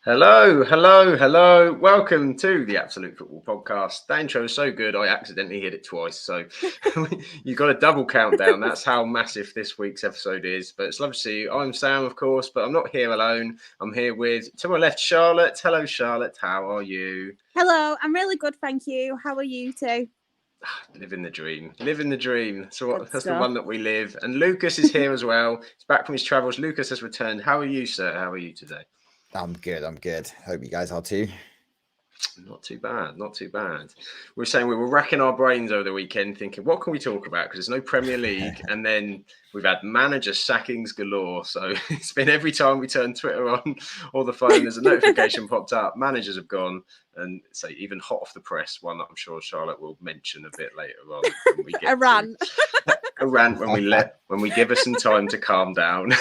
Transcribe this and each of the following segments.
Hello, hello, hello. Welcome to the Absolute Football Podcast. That intro is so good, I accidentally hit it twice. So you got a double countdown. That's how massive this week's episode is. But it's lovely to see you. I'm Sam, of course, but I'm not here alone. I'm here with, to my left, Charlotte. Hello, Charlotte. How are you? Hello, I'm really good, thank you. How are you too? Living the dream. Living the dream. So Good that's the stuff. one that we live. And Lucas is here as well. He's back from his travels. Lucas has returned. How are you, sir? How are you today? I'm good. Hope you guys are too. Not too bad, not too bad. We were saying we were racking our brains over the weekend thinking, what can we talk about? Because there's no Premier League. And then we've had manager sackings galore. So it's been every time we turn Twitter on or the phone, there's a notification popped up. Managers have gone. And so even hot off the press, one that I'm sure Charlotte will mention a bit later on. When we get A rant. A rant when we give us some time to calm down.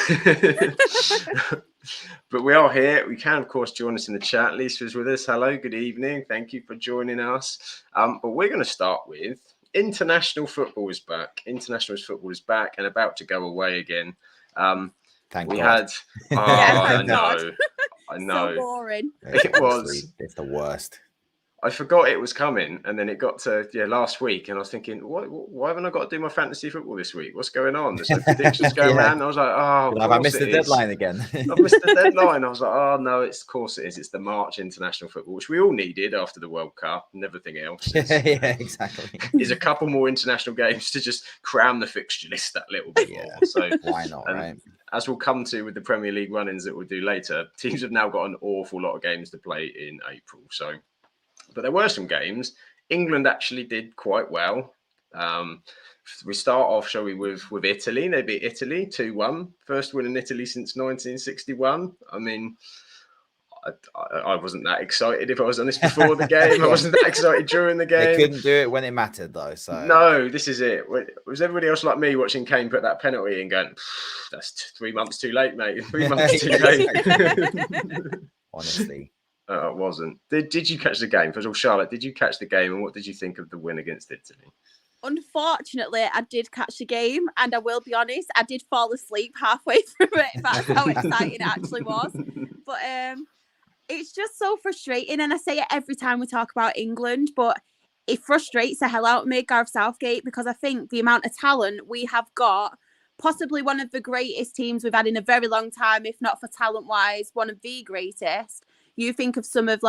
But we are here. We can, of course, join us in the chat. Lisa's with us. Hello, good evening. Thank you for joining us. But we're going to start with international football is back. International football is back and about to go away again. Thank we God. had. Thank God. I know. So boring. It was. It's the worst. I forgot it was coming, and then it got to last week, and I was thinking, why haven't I got to do my fantasy football this week? What's going on? There's no predictions going around. I was like, oh, have I missed the deadline again? I've missed the deadline. I was like, oh no, of course it is. It's the March international football, which we all needed after the World Cup and everything else. Yeah, exactly. There's a couple more international games to just cram the fixture list that little bit more. So why not, right? As we'll come to with the Premier League run-ins that we'll do later, teams have now got an awful lot of games to play in April. So. But there were some games. England actually did quite well. We start off, shall we, with Italy. They beat Italy 2-1. First win in Italy since 1961. I mean, I wasn't that excited, if I was honest, before the game. I wasn't that excited during the game. They couldn't do it when it mattered, though. So no, this is it. Was everybody else like me watching Kane put that penalty and going, that's 3 months too late, mate. 3 months too late. Honestly. It wasn't. Did you catch the game? First of all, Charlotte, did you catch the game, and what did you think of the win against Italy? Unfortunately, I did catch the game, and I will be honest, I did fall asleep halfway through it. That's how exciting it actually was. But it's just so frustrating, and I say it every time we talk about England, but it frustrates the hell out of me, Gareth Southgate, because I think the amount of talent we have got, possibly one of the greatest teams we've had in a very long time, if not for talent-wise, one of the greatest. You think of some of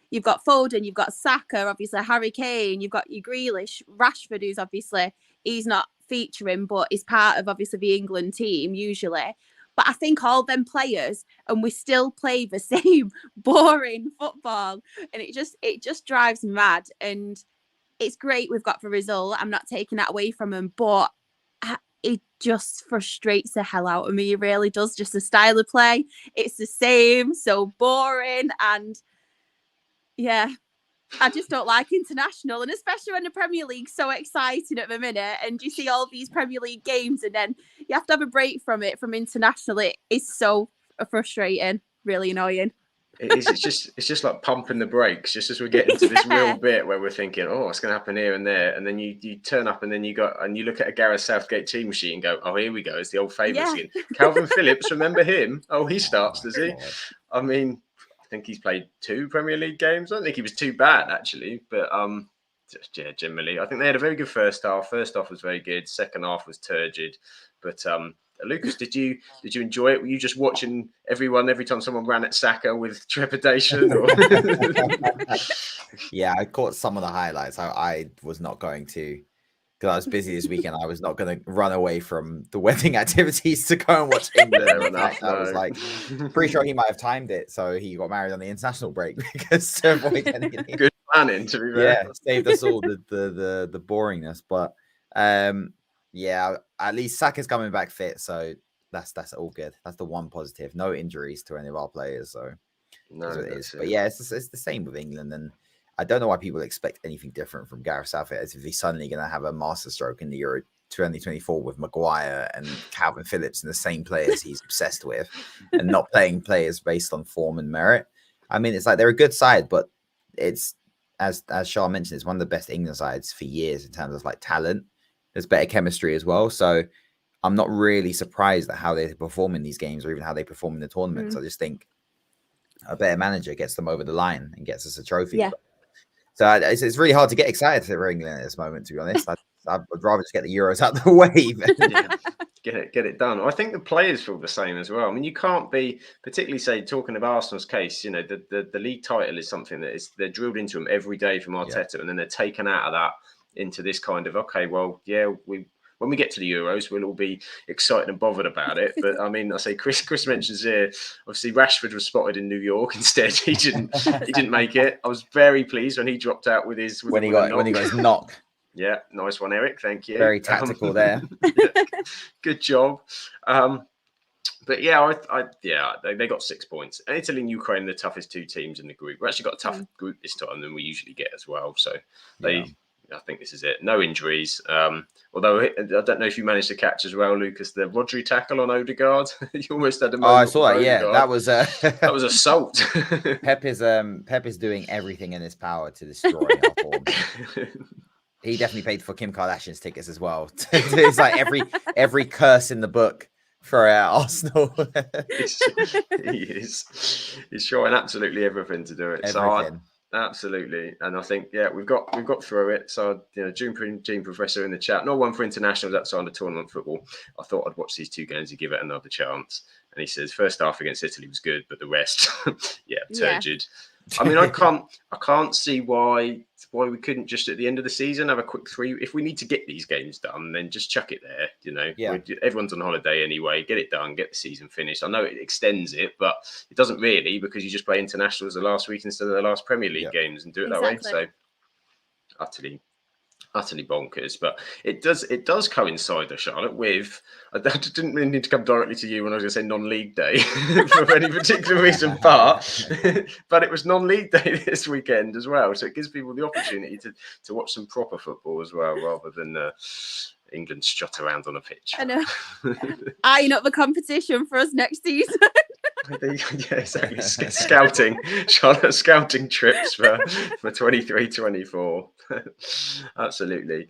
you've got Foden, you've got Saka, obviously Harry Kane, you've got your Grealish, Rashford, who's obviously, he's not featuring, but is part of obviously the England team usually. But I think all them players, and we still play the same boring football. And it just drives me mad. And it's great we've got the result. I'm not taking that away from them, but it just frustrates the hell out of me. It really does. Just the style of play. It's the same, so boring. And yeah, I just don't like international. And especially when the Premier League's so exciting at the minute and you see all these Premier League games and then you have to have a break from international. It is so frustrating, really annoying. It is. It's just like pumping the brakes. Just as we get into this real bit where we're thinking, oh, what's going to happen here and there, and then you turn up and then you look at a Gareth Southgate team sheet and go, oh, here we go. It's the old favourites again. Calvin Phillips, remember him? Oh, he starts, does he? I mean, I think he's played 2 Premier League games. I don't think he was too bad actually, but generally, I think they had a very good first half. First half was very good. Second half was turgid, but Lucas, did you enjoy it? Were you just watching every time someone ran at Saka with trepidation? Or? Yeah, I caught some of the highlights. I was not going to, because I was busy this weekend. I was not going to run away from the wedding activities to go and watch England. I was like, pretty sure he might have timed it, so he got married on the international break because to avoid anything. Good planning, to be fair. Yeah, saved us all the boringness, but. Yeah, at least Saka's coming back fit, so that's all good. That's the one positive. No injuries to any of our players, so no, that's what it is. But yeah, it's the same with England, and I don't know why people expect anything different from Gareth Southgate, as if he's suddenly going to have a masterstroke in the Euro 2024 with Maguire and Calvin Phillips and the same players he's obsessed with, and not playing players based on form and merit. I mean, it's like they're a good side, but it's as Charles mentioned, it's one of the best England sides for years in terms of like talent. There's better chemistry as well. So I'm not really surprised at how they perform in these games or even how they perform in the tournaments. I just think a better manager gets them over the line and gets us a trophy. Yeah. So it's really hard to get excited for England at this moment, to be honest. I'd rather just get the Euros out of the way. Get it done. I think the players feel the same as well. I mean, you can't be, particularly say talking of Arsenal's case, you know, the league title is something that they're drilled into them every day from Arteta, and then they're taken out of that into this kind of, okay, well, yeah, when we get to the Euros, we'll all be excited and bothered about it. But I mean, I say Chris mentions here, obviously Rashford was spotted in New York instead. He didn't make it. I was very pleased when he dropped out with his when he got his knock. Yeah, nice one, Eric. Thank you. Very tactical there. Yeah, good job. But yeah, they got 6 points. And Italy and Ukraine are the toughest two teams in the group. We actually got a tougher group this time than we usually get as well. So I think this is it. No injuries. Although I don't know if you managed to catch as well, Lucas, the Rodri tackle on Odegaard. You almost had a moment. Oh, I saw that. Yeah, that was that was assault. Pep is doing everything in his power to destroy our form. He definitely paid for Kim Kardashian's tickets as well. It's like every curse in the book for Arsenal. He's showing absolutely everything to do it. Everything. So absolutely, and I think we've got through it. So June Professor in the chat, not one for internationals outside of tournament football. I thought I'd watch these two games and give it another chance. And he says first half against Italy was good, but the rest, turgid. I mean, I can't see why we couldn't just at the end of the season have a quick 3. If we need to get these games done, then just chuck it there. You know, everyone's on holiday anyway. Get it done. Get the season finished. I know it extends it, but it doesn't really because you just play internationals the last week instead of the last Premier League games and do it that way. So utterly bonkers, but it does coincide, though, Charlotte, with I didn't really need to come directly to you when I was going to say non-league day for any particular reason, but it was non-league day this weekend as well, so it gives people the opportunity to watch some proper football as well, rather than England strut around on a pitch. I know. Eyeing up the competition for us next season. Yeah, exactly. Scouting, Charlotte, scouting trips for 23-24. Absolutely.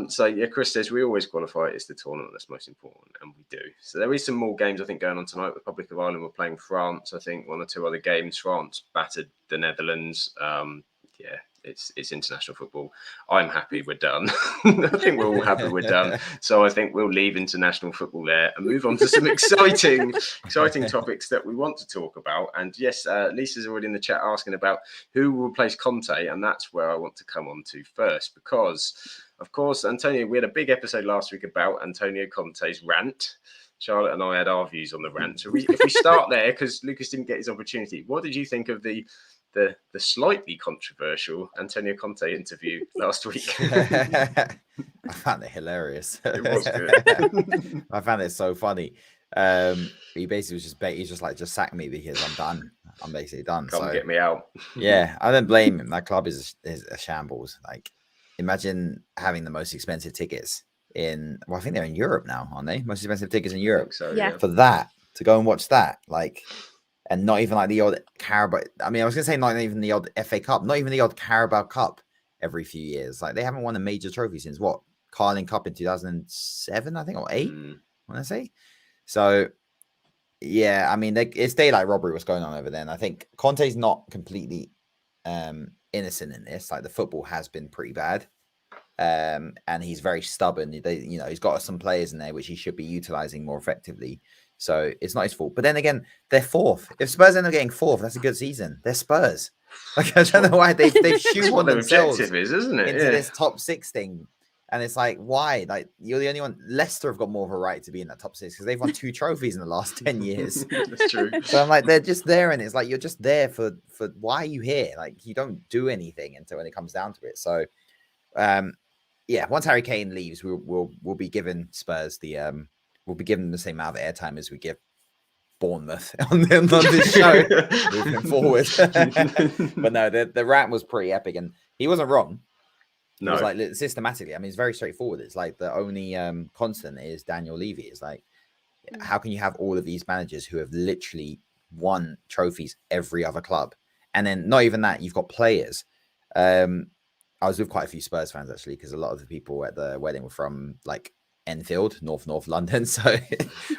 So yeah, Chris says we always qualify. It's the tournament that's most important, and we do. So there is some more games I think going on tonight. Republic of Ireland were playing France. I think 1 or 2 other games. France battered the Netherlands. It's international football. I'm happy we're done. I think we're all happy we're done. So I think we'll leave international football there and move on to some exciting topics that we want to talk about. And yes, Lisa's already in the chat asking about who will replace Conte, and that's where I want to come on to first, because of course, Antonio, we had a big episode last week about Antonio Conte's rant. Charlotte and I had our views on the rant. So if we start there, because Lucas didn't get his opportunity, what did you think of the slightly controversial Antonio Conte interview last week? I found it hilarious. It was good. I found it so funny. He basically was he's just like, just sack me because I'm done. I'm basically done. Come get me out. Yeah, I don't blame him. That club is a shambles. Like, imagine having the most expensive tickets I think they're in Europe now, aren't they? Most expensive tickets in Europe. So, yeah. For that, to go and watch that, like, and not even like the odd Carabao. I mean, I was going to say not even the odd FA Cup, not even the odd Carabao Cup every few years. Like, they haven't won a major trophy since what? Carling Cup in 2007, I think, or 8, when I say. So, yeah, I mean, it's daylight robbery what's going on over there. And I think Conte's not completely innocent in this. Like, the football has been pretty bad. And he's very stubborn. He's got some players in there which he should be utilizing more effectively. So it's not his fault. But then again, they're 4th. If Spurs end up getting 4th, that's a good season. They're Spurs. Like, I don't know why they've shoehorned themselves isn't it? into this top 6 thing. And it's like, why? Like, you're the only one. Leicester have got more of a right to be in that top 6 because they've won 2 trophies in the last 10 years. That's true. So I'm like, they're just there, and it's like, you're just there for why are you here? Like, you don't do anything until when it comes down to it. So, yeah, once Harry Kane leaves, we'll be giving Spurs we'll be giving them the same amount of airtime as we give Bournemouth on this show moving forward. But no, the rant was pretty epic, and he wasn't wrong. No, it was like systematically. I mean, it's very straightforward. It's like the only constant is Daniel Levy. It's like, how can you have all of these managers who have literally won trophies every other club, and then not even that, you've got players. I was with quite a few Spurs fans actually, because a lot of the people at the wedding were from like Enfield, North London. So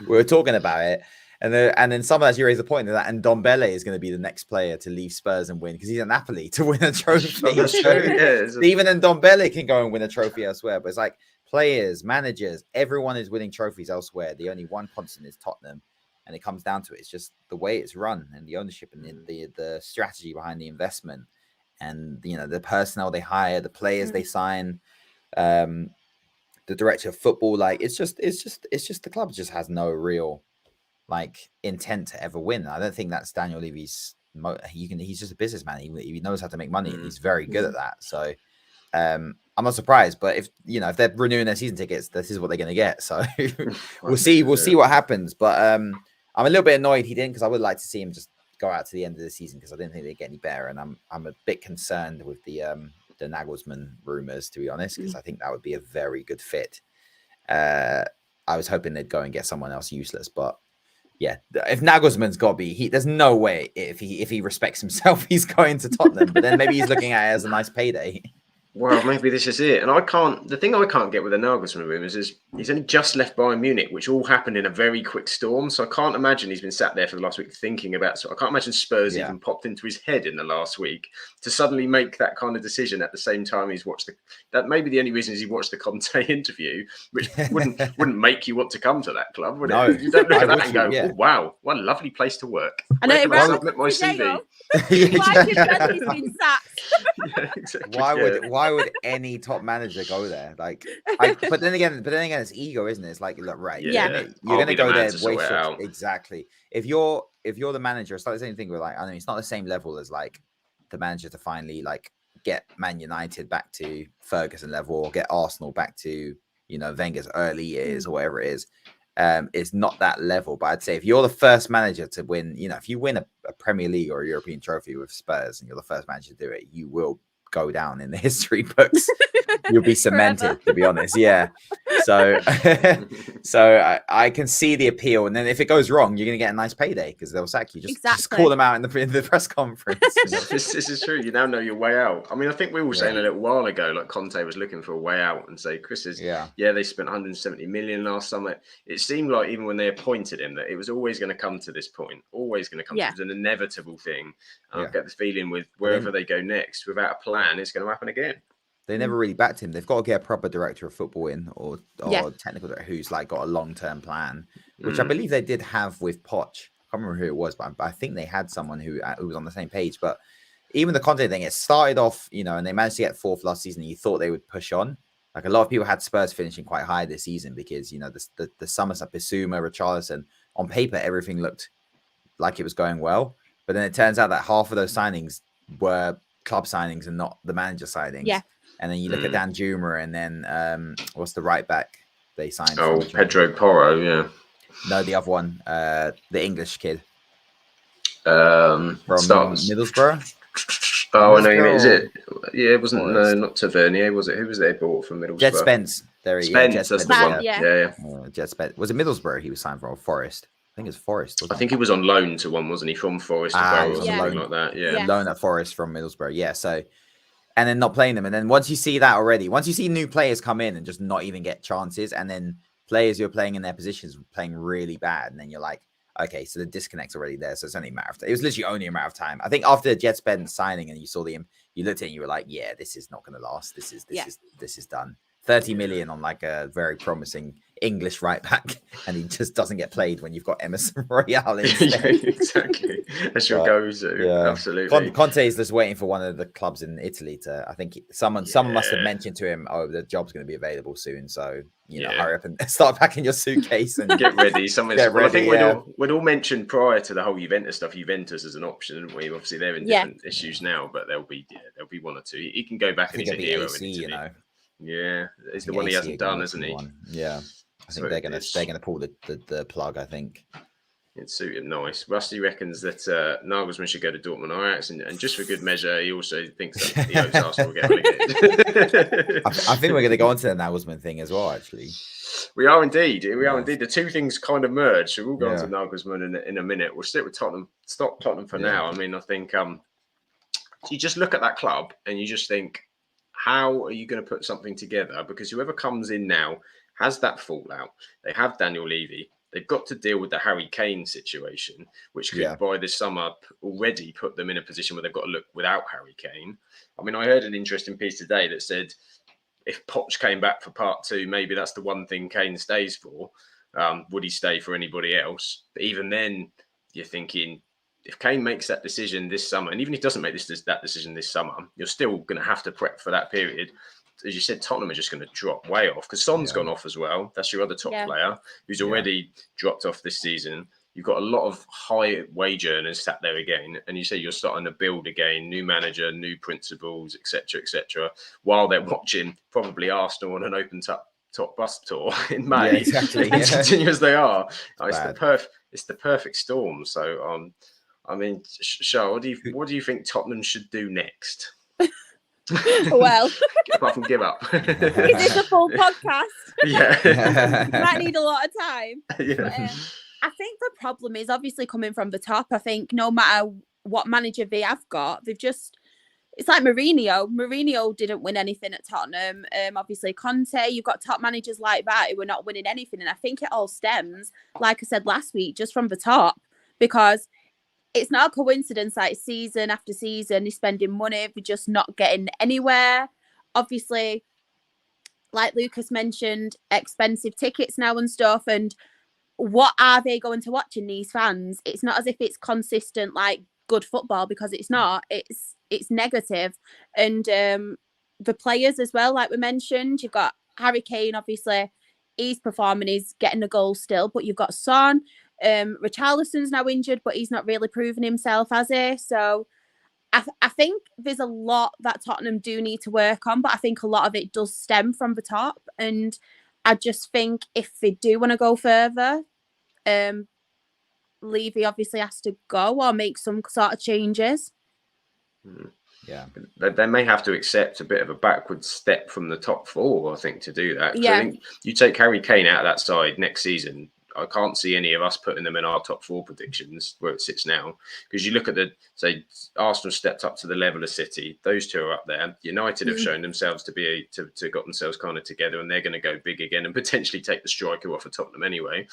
we were talking about it, And then someone actually raised the point that and Ndombele is going to be the next player to leave Spurs and win because he's at Napoli to win a trophy. That's So true. Yeah, even Ndombele can go and win a trophy elsewhere. But it's like players, managers, everyone is winning trophies elsewhere. The only one constant is Tottenham. And it comes down to it. It's just the way it's run and the ownership and the strategy behind the investment and the personnel they hire, the players they sign, the director of football. Like it's just the club just has no real like intent to ever win. I don't think that's Daniel Levy's. He's just a businessman. He knows how to make money, and he's very good at that. So I'm not surprised. But if they're renewing their season tickets, this is what they're going to get. So we'll see what happens. But I'm a little bit annoyed he didn't because I would like to see him just go out to the end of the season because I didn't think they'd get any better. And I'm a bit concerned with the Nagelsmann rumors, to be honest, because I think that would be a very good fit. I was hoping they'd go and get someone else useless, but yeah, if Nagelsmann's got to be, there's no way if he respects himself, he's going to Tottenham. But then maybe he's looking at it as a nice payday. Well, maybe this is it. And the thing I can't get with the Nagelsmann rumors is he's only just left Bayern Munich, which all happened in a very quick storm. So I can't imagine he's been sat there for the last week thinking about. So I can't imagine Spurs even popped into his head in the last week to suddenly make that kind of decision at the same time he's watched that. Maybe the only reason is he watched the Conte interview, which wouldn't make you want to come to that club, would it? No, you don't look at that and go, "Oh, wow, what a lovely place to work." I know. Where can I submit my CV? Why should Bradley's been sacked? Yeah, exactly. Why would any top manager go there? But then again, it's ego, isn't it? It's like, look, right? Yeah, you're gonna go there, waste your exactly. If you're the manager, it's like the same thing with like I mean, it's not the same level as like the manager to finally like get Man United back to Ferguson level or get Arsenal back to Wenger's early years or whatever it is. It's not that level, but I'd say if you're the first manager to win, if you win a Premier League or a European trophy with Spurs and you're the first manager to do it, you will go down in the history books. You'll be cemented, to be honest. Yeah. So I can see the appeal. And then if it goes wrong, you're going to get a nice payday because they'll sack you. Just call them out in the press conference. This is true. You now know your way out. I mean, I think we were saying a little while ago, like Conte was looking for a way out and say, Chris is, they spent 170 million last summer. It seemed like even when they appointed him that it was always going to come to this point, always going to come. It was an inevitable thing. I get the feeling with wherever they go next, without a plan, it's going to happen again. They never really backed him. They've got to get a proper director of football in or technical director who's like got a long-term plan, which I believe they did have with Poch. I can't remember who it was, but I think they had someone who was on the same page. But even the Conte thing, it started off, and they managed to get fourth last season. And you thought they would push on. Like a lot of people had Spurs finishing quite high this season because, the summer stuff, Bissouma, Richarlison, on paper, everything looked like it was going well. But then it turns out that half of those signings were club signings and not the manager signings. Yeah. And then you look at Dan Juma and then what's the right back they signed? Oh, Pedro Porro, yeah. No, the other one, the English kid. From Middlesbrough? Oh, I know you mean. Is it? Yeah, it wasn't. No, not Tavernier, was it? Who was they bought from Middlesbrough? Jed Spence. Spence, that's the one. Yeah. Jed Spence. Was it Middlesbrough he was signed from? Or Forest? I think it's Forest. I think he was on loan to one, wasn't he? From Forest to Barrow or something like that. Yeah. Loan at Forest from Middlesbrough. Yeah. So, and then not playing them. And then once you see that already, once you see new players come in and just not even get chances, and then players who are playing in their positions playing really bad, and then you're like, okay, so the disconnect's already there. So it's only a matter of time. It was literally only a matter of time. I think after the Jed Spence signing and you saw you looked at it and you were like, yeah, this is not going to last. This is done. 30 million on like a very promising English right back, and he just doesn't get played when you've got Emerson Royale instead. Exactly. That's your go-to. Yeah. Absolutely. Conte is just waiting for one of the clubs in Italy to. I think someone must have mentioned to him, "Oh, the job's going to be available soon." So hurry up and start packing your suitcase and get ready. I think we'd all mentioned prior to the whole Juventus stuff, Juventus as an option, didn't we? Obviously, they're in different issues now, but there'll be one or two. He can go back and he's a hero in Italy. Yeah, it's the one he hasn't done, isn't he? Yeah, I think they're gonna pull the plug. I think it'd suit him nice. Rusty reckons that Nagelsmann should go to Dortmund or Ajax, and just for good measure, he also thinks that the Arsenal will get relegated. I think we're going to go on to the Nagelsmann thing as well. Actually, we are indeed. The two things kind of merge. So we'll go on to Nagelsmann in a minute. We'll stick with Tottenham. Stop Tottenham for now. I mean, I think you just look at that club and you just think, how are you going to put something together? Because whoever comes in now has that fallout. They have Daniel Levy. they've got to deal with the Harry Kane situation, which could by this summer already put them in a position where they've got to look without Harry Kane. I mean, I heard an interesting piece today that said if Poch came back for part 2, maybe that's the one thing Kane stays for. Would he stay for anybody else? But even then, you're thinking, if Kane makes that decision this summer, and even if he doesn't make that decision this summer, you're still going to have to prep for that period. As you said, Tottenham are just going to drop way off because Son's gone off as well. That's your other top player who's already dropped off this season. You've got a lot of high wage earners sat there again, and you say you're starting to build again, new manager, new principles, etc., while they're watching probably Arsenal on an open top bus tour in May. Exactly. And continue as they are. It's the perfect storm. So, I mean, Shah, what do you think Tottenham should do next? Well, apart from give up. Is this a full podcast? Yeah. Might need a lot of time. Yeah. But, I think the problem is obviously coming from the top. I think no matter what manager they have got, it's like Mourinho. Mourinho didn't win anything at Tottenham. Obviously Conte, you've got top managers like that who are not winning anything. And I think it all stems, like I said last week, just from the top, because it's not a coincidence that season after season he's spending money, we're just not getting anywhere. Obviously, like Lucas mentioned, expensive tickets now and stuff. And what are they going to watch in these fans? It's not as if it's consistent, like good football, because it's not. It's negative. And the players as well, like we mentioned, you've got Harry Kane, obviously, he's performing, he's getting a goal still, but you've got Son. Richarlison's now injured, but he's not really proven himself, has he? So I think there's a lot that Tottenham do need to work on, but I think a lot of it does stem from the top. And I just think if they do want to go further, Levy obviously has to go or make some sort of changes. Yeah, they may have to accept a bit of a backward step from the top 4, I think, to do that. Yeah. I think you take Harry Kane out of that side next season, I can't see any of us putting them in our top 4 predictions where it sits now. Because you look at Arsenal stepped up to the level of City. Those two are up there. United have shown themselves to got themselves kind of together, and they're going to go big again and potentially take the striker off of Tottenham anyway.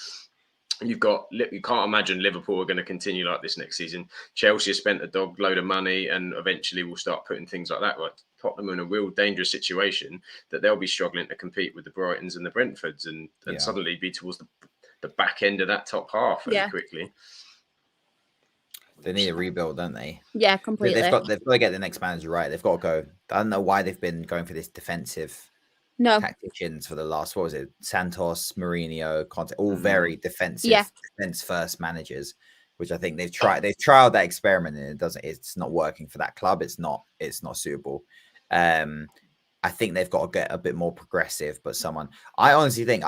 You can't imagine Liverpool are going to continue like this next season. Chelsea have spent a dog load of money and eventually will start putting things like that. Right? Tottenham are in a real dangerous situation that they'll be struggling to compete with the Brightons and the Brentfords and suddenly be towards the back end of that top half very quickly. They need a rebuild, don't they? Yeah, completely. They've got to get the next manager right. They've got to go. I don't know why they've been going for this defensive tacticians for the last, Santos, Mourinho, Conte, all very defensive, defense first managers, which I think they've tried. They've trialed that experiment and it's not working for that club. It's not suitable. I think they've got to get a bit more progressive, but I honestly think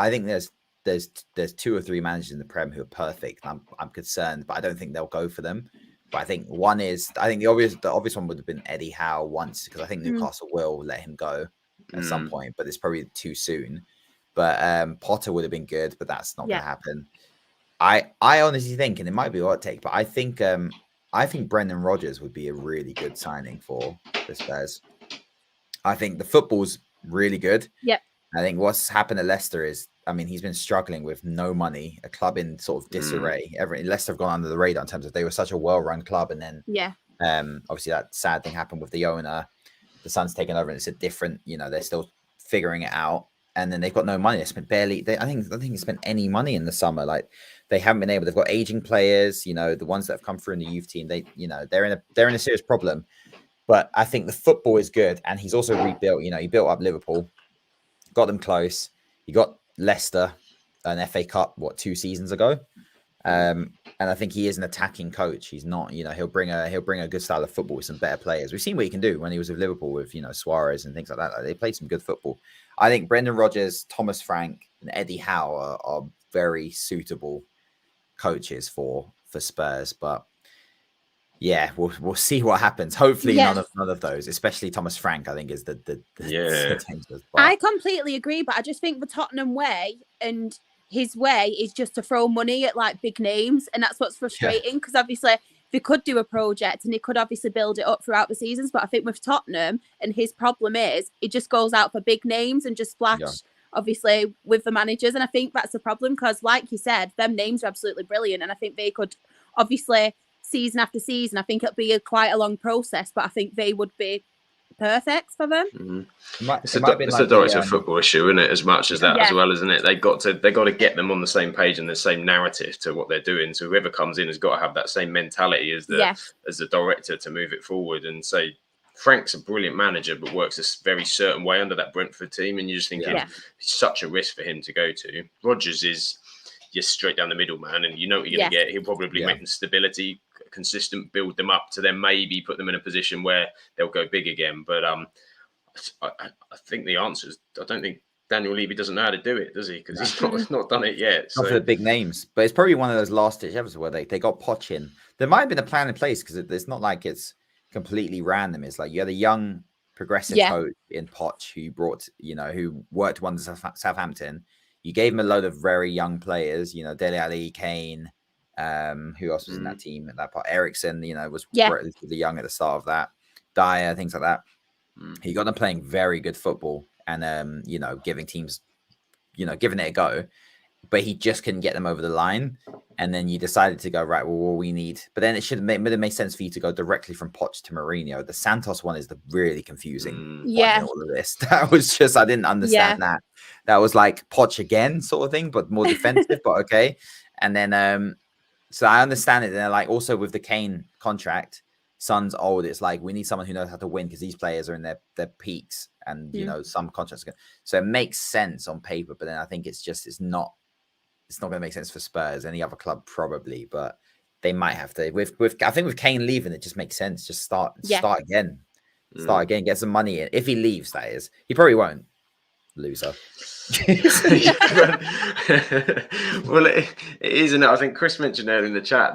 there's 2 or 3 managers in the Prem who are perfect. I'm concerned, but I don't think they'll go for them. But I think the obvious one would have been Eddie Howe once, because I think Newcastle will let him go at some point, but it's probably too soon. But Potter would have been good, but that's not going to happen. I honestly think, and it might be a hot take, but I think Brendan Rodgers would be a really good signing for the Spurs. I think the football's really good. Yep. I think what's happened at Leicester is, he's been struggling with no money, a club in sort of disarray. Leicester have gone under the radar in terms of they were such a well-run club, and then obviously that sad thing happened with the owner. The son's taken over, and it's a different. They're still figuring it out, and then they've got no money. They spent barely. I don't think they spent any money in the summer. Like they haven't been able. They've got aging players. The ones that have come through in the youth team. They're in a serious problem. But I think the football is good, and he's also rebuilt. He built up Liverpool, got them close. He got Leicester an FA Cup 2 seasons ago, and I think he is an attacking coach. He's not, he'll bring a good style of football with some better players. We've seen what he can do when he was with Liverpool with Suarez and things like that. They played some good football. I think Brendan Rodgers, Thomas Frank, and Eddie Howe are very suitable coaches for Spurs, but. Yeah, we'll see what happens. Hopefully, none of those, especially Thomas Frank, I think is the dangerous part. I completely agree, but I just think the Tottenham way and his way is just to throw money at like big names, and that's what's frustrating. Because obviously, they could do a project and they could obviously build it up throughout the seasons, but I think with Tottenham and his problem is it just goes out for big names and just splash obviously with the managers. And I think that's the problem because, like you said, them names are absolutely brilliant. And I think they could, obviously, season after season, I think it'll be quite a long process, but I think they would be perfect for them. It's a director of football issue, isn't it? As much as that as well, isn't it? They got to get them on the same page and the same narrative to what they're doing. So whoever comes in has got to have that same mentality as the director to move it forward. And so Frank's a brilliant manager, but works a very certain way under that Brentford team, and you just think it's such a risk for him to go to. Rodgers is just straight down the middle, man, and you know what you're going to get. He'll probably make them stability, consistent, build them up to then maybe put them in a position where they'll go big again. But I think the answer is I don't think Daniel Levy doesn't know how to do it, does he? Because he's not done it yet. Not for the big names, but it's probably one of those last-ditch efforts where they got Poch in. There might have been a plan in place because it's not like it's completely random. It's like you had a young progressive coach in Poch who brought, who worked wonders at Southampton. You gave him a load of very young players, Dele Alli, Kane, who else was in that team at that part? Ericsson, was relatively young at the start of that. Dyer, things like that. He got them playing very good football and, giving teams, giving it a go. But he just couldn't get them over the line. And then you decided to go, right, well, we need... But then it made sense for you to go directly from Poch to Mourinho. The Santos one is the really confusing one in all of this. That was just... I didn't understand that. That was like Poch again sort of thing, but more defensive, but okay. And then... So I understand it. And they're like, also with the Kane contract, Son's old. It's like, we need someone who knows how to win because these players are in their peaks. And, some contracts... So it makes sense on paper, but then I think it's not going to make sense for Spurs. Any other club probably, but they might have to. I think with Kane leaving, it just makes sense. Just start again. Start again. Get some money in. If he leaves, that is. He probably won't. Loser. Well, it isn't. I think Chris mentioned earlier in the chat.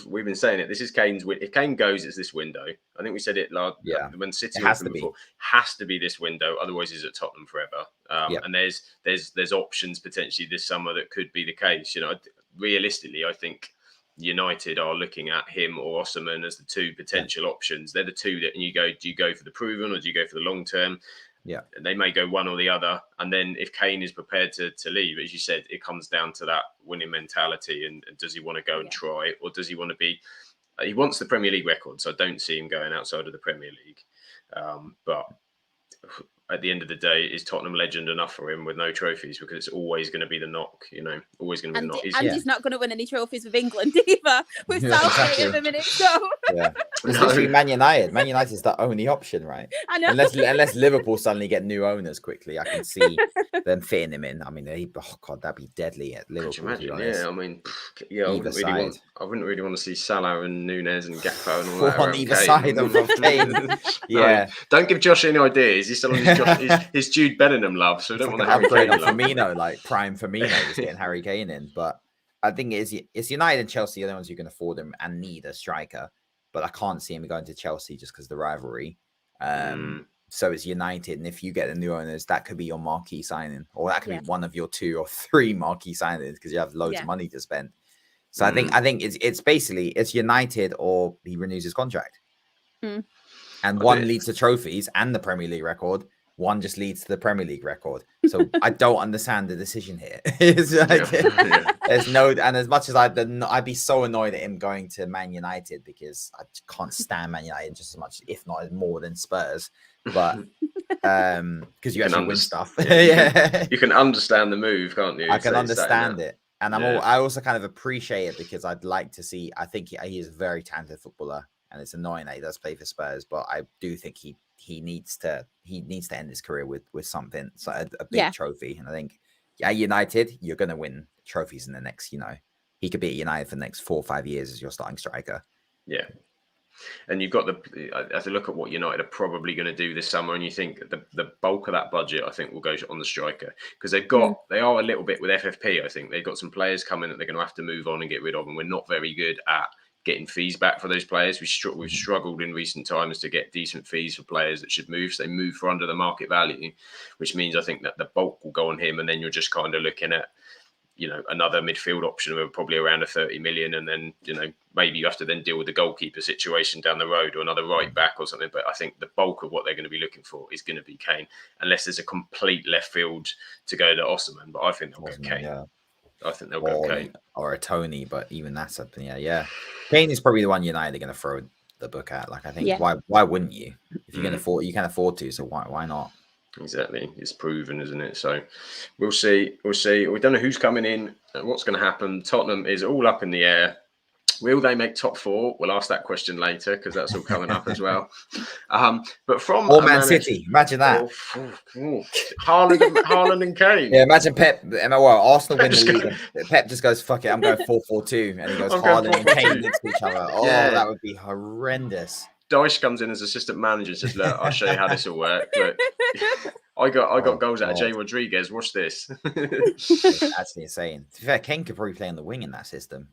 We've been saying it. This is Kane's. If Kane goes, it's this window. I think we said it when City has to be this window. Otherwise, he's at Tottenham forever. And there's options potentially this summer that could be the case. Realistically, I think United are looking at him or Osimhen as the two potential options. They're the two that do you go for the proven or do you go for the long term? Yeah, they may go one or the other. And then if Kane is prepared to leave, as you said, it comes down to that winning mentality. And does he want to go and try it, or does he want to be? He wants the Premier League record, so I don't see him going outside of the Premier League. But at the end of the day, is Tottenham legend enough for him with no trophies? Because it's always going to be the knock, always going to be the knock. He's not going to win any trophies with England either, with Southgate at the minute. So it's literally Man United. Man United is the only option, right? I know. Unless Liverpool suddenly get new owners quickly, I can see them fitting him in. I mean, that'd be deadly at Liverpool. Imagine, I wouldn't really want to see Salah and Nunez and Gakpo and all that on either side of Kane. No, don't give Josh any ideas. He's still on his Jude Bellingham love, so I don't want to upgrade on Firmino, like prime Firmino, just getting Harry Kane in. But I think it's United and Chelsea are the ones who can afford him and need a striker. But I can't see him going to Chelsea just because of the rivalry. So it's United, and if you get the new owners, that could be your marquee signing, or that could be one of your 2 or 3 marquee signings because you have loads of money to spend. So I think it's basically it's United or he renews his contract, and one leads to trophies and the Premier League record. One just leads to the Premier League record. So I don't understand the decision here. It's like, there's no, and as much as I'd be so annoyed at him going to Man United because I can't stand Man United just as much, if not more than Spurs. But because you actually win stuff. You can understand the move, can't you? I can understand it. And I also kind of appreciate it because I'd like to see, I think he is a very talented footballer. And it's annoying that he does play for Spurs, but I do think he needs to end his career with something, so a big trophy. And I think United, you're going to win trophies in the next, he could be at United for the next 4 or 5 years as your starting striker. Yeah. And you've got I have to look at what United are probably going to do this summer, and you think the bulk of that budget, I think, will go on the striker because they are a little bit with FFP. I think they've got some players coming that they're going to have to move on and get rid of, and we're not very good at getting fees back for those players. We've struggled in recent times to get decent fees for players that should move. So they move for under the market value, which means I think that the bulk will go on him. And then you're just kind of looking at another midfield option of probably around a 30 million, and then maybe you have to then deal with the goalkeeper situation down the road or another right back or something. But I think the bulk of what they're going to be looking for is going to be Kane, unless there's a complete left field to go to Osman. But I think they'll go Kane. Yeah. I think they'll go Kane or a Tony, but even that's up. Yeah. Kane is probably the one United are going to throw the book at. Like I think why wouldn't you? If you can afford to, so why not? Exactly, it's proven, isn't it? So we'll see. We don't know who's coming in and what's going to happen. Tottenham is all up in the air. Will they make top 4? We'll ask that question later because that's all coming up as well. But from Man City, imagine that. Haaland and Kane. Yeah, imagine Pep. Well, Arsenal win the league. Pep just goes, "Fuck it, I'm going 4-4-2," and he goes Haaland and Kane next to each other. Oh, that would be horrendous. Dyche comes in as assistant manager and says, "Look, I'll show you how this will work. Look, I got goals out of Jay Rodriguez. Watch this." It's actually insane. To be fair, Kane could probably play in the wing in that system.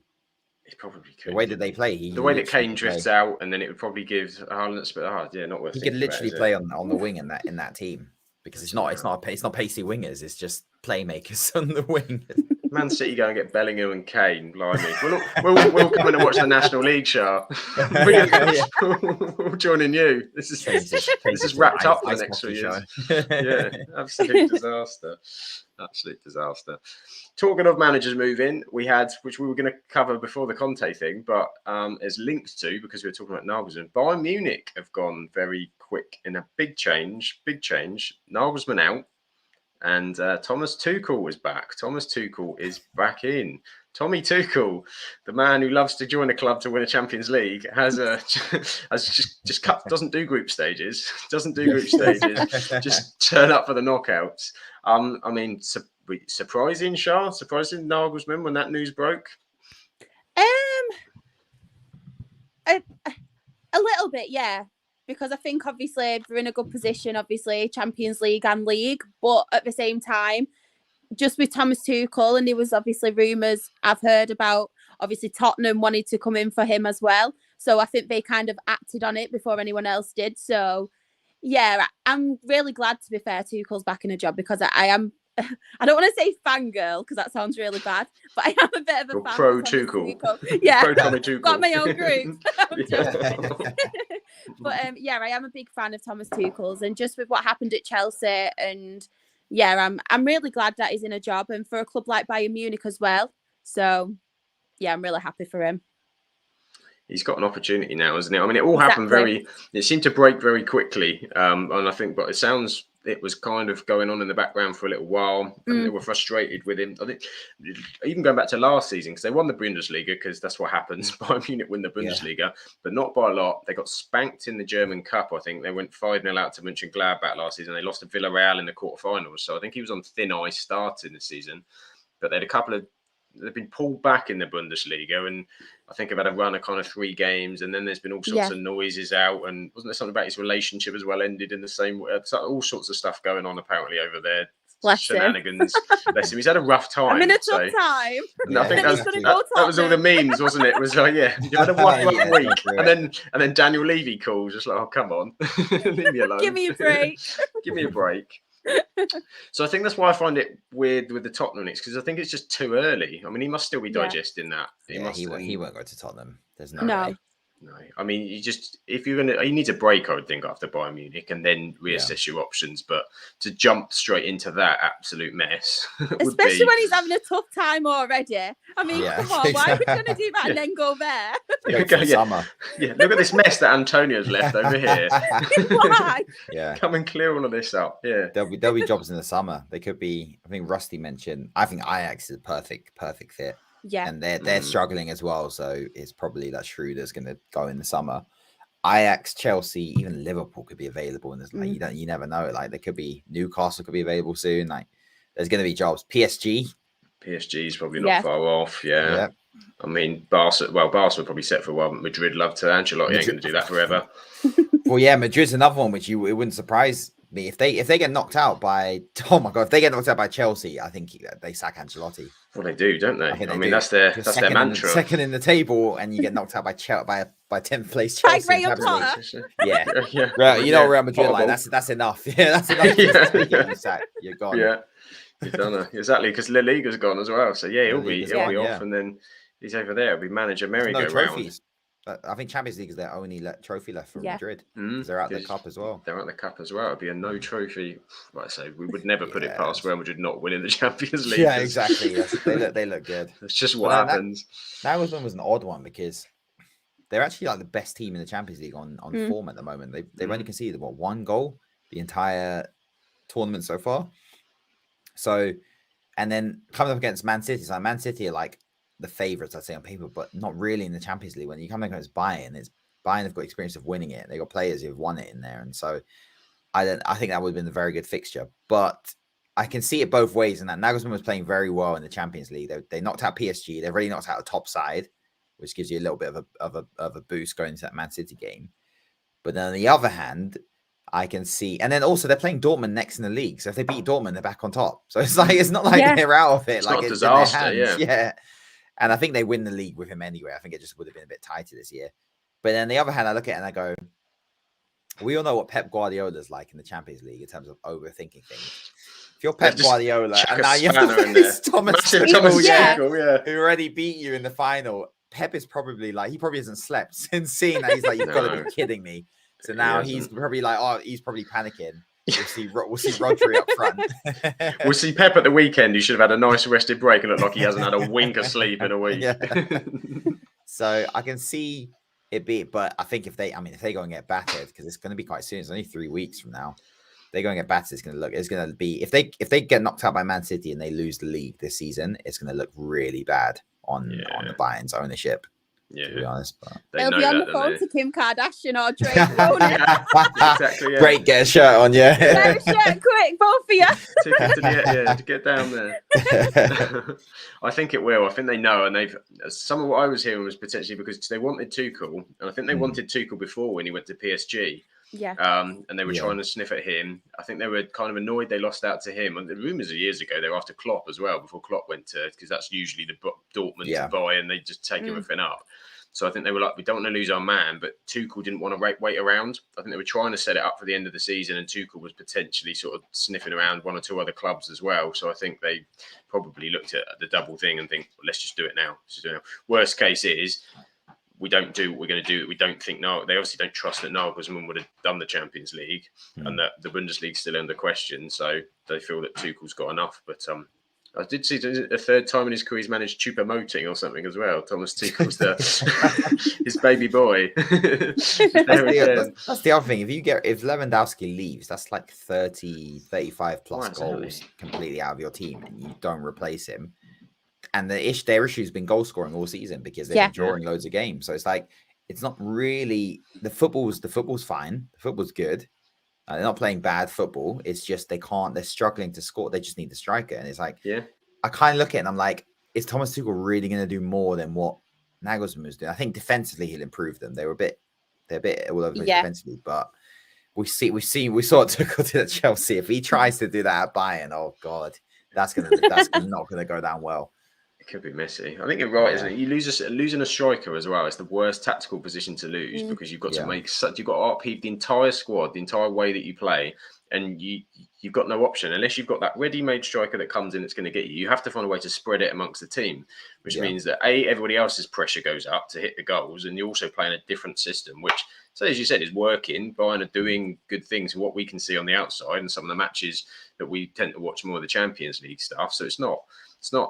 He probably could. The way that they play, the way that Kane drifts out, and then it would probably give Haaland. Not worth. He could literally play on the wing in that team because it's not pacey wingers. It's just playmakers on the wing. Man City go and get Bellingham and Kane. Blimey, we'll come in and watch the National League, Shah. We're joining you. This is wrapped up for the next 3 years. Yeah, absolute disaster. Absolute disaster. Talking of managers moving, we had, which we were going to cover before the Conte thing, but is linked to, because we were talking about Nagelsmann. Bayern Munich have gone very quick in a big change. Nagelsmann out. And Thomas Tuchel is back. Thomas Tuchel is back in. Tommy Tuchel, the man who loves to join a club to win a Champions League, doesn't do group stages. Just turn up for the knockouts. I mean, surprising, Shah? Surprising Nagelsmann when that news broke? A little bit, yeah. Because I think, obviously, we're in a good position, obviously, Champions League and League. But at the same time, just with Thomas Tuchel, and there was obviously rumours I've heard about, obviously, Tottenham wanted to come in for him as well. So I think they kind of acted on it before anyone else did. So, yeah, I'm really glad, to be fair, Tuchel's back in a job because I am... I don't want to say fangirl because that sounds really bad, but I am a bit of a fan. Pro Tuchel. Yeah, pro Tommy Tuchel. Got my own group. But I am a big fan of Thomas Tuchel's, and just with what happened at Chelsea, and I'm really glad that he's in a job, and for a club like Bayern Munich as well. So I'm really happy for him. He's got an opportunity now, isn't it? I mean, it all happened it seemed to break very quickly, and I think, but it was kind of going on in the background for a little while, and they were frustrated with him. I think even going back to last season, because they won the Bundesliga, because that's what happens. Bayern Munich win the Bundesliga, but not by a lot. They got spanked in the German Cup. I think they went 5-0 out to Mönchengladbach last season. They lost to Villarreal in the quarterfinals. So I think he was on thin ice starting the season. But they had they've been pulled back in the Bundesliga, and I think they've had a run of kind of 3 games, and then there's been all sorts of noises out, and wasn't there something about his relationship as well ended in the same way? All sorts of stuff going on apparently over there. Shenanigans. Bless him. He's had a rough time. I'm in a tough time. And I think that was all the memes, wasn't it? It was like, you had a rough week, and then Daniel Levy calls, just like, oh, come on, leave me alone. Give me a break. Give me a break. So I think that's why I find it weird with the Tottenham Knicks, because I think it's just too early. I mean, he must still be digesting that. He won't go to Tottenham. There's no way. No, I mean, he needs a break, I would think, after Bayern Munich, and then reassess your options. But to jump straight into that absolute mess, especially when he's having a tough time already. I mean, come on, why are we going to do that and then go there? Summer. Yeah, look at this mess that Antonio's left over here. Why? Yeah, come and clear all of this up. Yeah, there'll be jobs in the summer. They could be. I think Rusty mentioned. I think Ajax is a perfect fit. Yeah, and they're struggling as well, so it's probably that Schroeder's going to go in the summer. Ajax, Chelsea, even Liverpool could be available, and there's you never know. Like there could be Newcastle could be available soon. Like there's going to be jobs. PSG is probably not far off. Yeah. I mean Barca will probably set for a while. But Madrid love to. Ancelotti ain't going to do that forever. Well, yeah, Madrid's another one which it wouldn't surprise me if they get knocked out by. Oh my god, if they get knocked out by Chelsea, I think they sack Ancelotti. Well, they do, don't they? I mean, that's their mantra. Second in the table, and you get knocked out by 10th place Chelsea. Yeah, yeah. You know, Real Madrid, like that's enough. Yeah, that's enough. You're gone. Yeah. He's done it. Exactly, because La Liga's gone as well. So yeah, he'll be gone, off, and then he's over there. He'll be manager merry-go-round. No trophies. I think Champions League is their only trophy left for Madrid. Because they're out the cup as well. They're out the cup as well. It'd be a no trophy. Like I say, we would never put it past Real Madrid not winning the Champions League. Yeah, exactly. They look good. That's just what happens. Nagelsmann was an odd one because they're actually like the best team in the Champions League on form at the moment. They've only conceded one goal the entire tournament so far. So, and then coming up against Man City, so Man City are like the favourites, I'd say, on paper, but not really in the Champions League. When you come against Bayern, Bayern have got experience of winning it. They've got players who've won it in there. And so I think that would have been a very good fixture. But I can see it both ways, and that Nagelsmann was playing very well in the Champions League. They knocked out PSG. They've already knocked out a top side, which gives you a little bit of a boost going into that Man City game. But then on the other hand, I can see, and then also they're playing Dortmund next in the league. So if they beat Dortmund, they're back on top. So it's not like they're out of it. It's like not it's disaster, in their hands. Yeah. And I think they win the league with him anyway. I think it just would have been a bit tighter this year. But then on the other hand, I look at it and I go, we all know what Pep Guardiola's like in the Champions League in terms of overthinking things. If you're Pep Guardiola and now you have Thomas Tuchel, who already beat you in the final, Pep is probably like, he probably hasn't slept since seeing that. He's like, you've got to be kidding me. So now he's probably like, he's probably panicking. We'll see Rodri up front. We'll see Pep at the weekend. He should have had a nice rested break and look like he hasn't had a wink of sleep in a week. Yeah. So I can see it be, but I think if they go and get battered, because it's going to be quite soon. It's only 3 weeks from now. They go and get battered. It's going to be if they get knocked out by Man City and they lose the league this season, it's going to look really bad on the Bayern's ownership. Yeah, to be honest, but they'll be on the phone to Kim Kardashian or Drake. Exactly. Yeah. Great, get a shirt on, Get a shirt, quick, both of you. to get down there. I think it will. I think they know, and they've. Some of what I was hearing was potentially because they wanted Tuchel, and I think they wanted Tuchel before when he went to PSG. Yeah. And they were trying to sniff at him. I think they were kind of annoyed they lost out to him. And the rumours of years ago they were after Klopp as well, before Klopp went to, because that's usually the Dortmund to buy, and they just take everything up. So I think they were like, we don't want to lose our man, but Tuchel didn't want to wait around. I think they were trying to set it up for the end of the season, and Tuchel was potentially sort of sniffing around one or two other clubs as well. So I think they probably looked at the double thing and think, well, let's just do it now. Worst case is, we don't do what we're going to do. We don't think they obviously don't trust that Nagelsmann would have done the Champions League and that the Bundesliga's still under question. So they feel that Tuchel's got enough. But I did see a third time in his career he's managed Choupo-Moting or something as well. Thomas Tuchel's his baby boy. That's the other thing. If Lewandowski leaves, that's like 30, 35 plus goals completely out of your team, and you don't replace him. And their issue has been goal scoring all season because they've been drawing loads of games. So it's like, it's not really the football's fine. The football's good. They're not playing bad football. It's just they're struggling to score. They just need the striker. And it's like, I kind of look at it and I'm like, is Thomas Tuchel really going to do more than what Nagelsmann was doing? I think defensively he'll improve them. They're a bit all over defensively, but we saw Tuchel do at Chelsea. If he tries to do that at Bayern, oh God, that's not going to go down well. It could be messy. I think you're right, isn't it? You losing a striker as well. It's the worst tactical position to lose because you've got to you've got to upheave the entire squad, the entire way that you play, and you've got no option unless you've got that ready-made striker that comes in that's going to get you. You have to find a way to spread it amongst the team, which means that everybody else's pressure goes up to hit the goals, and you're also playing a different system, which, so as you said, is working. Bayern are doing good things, what we can see on the outside, and some of the matches that we tend to watch more of the Champions League stuff. So it's not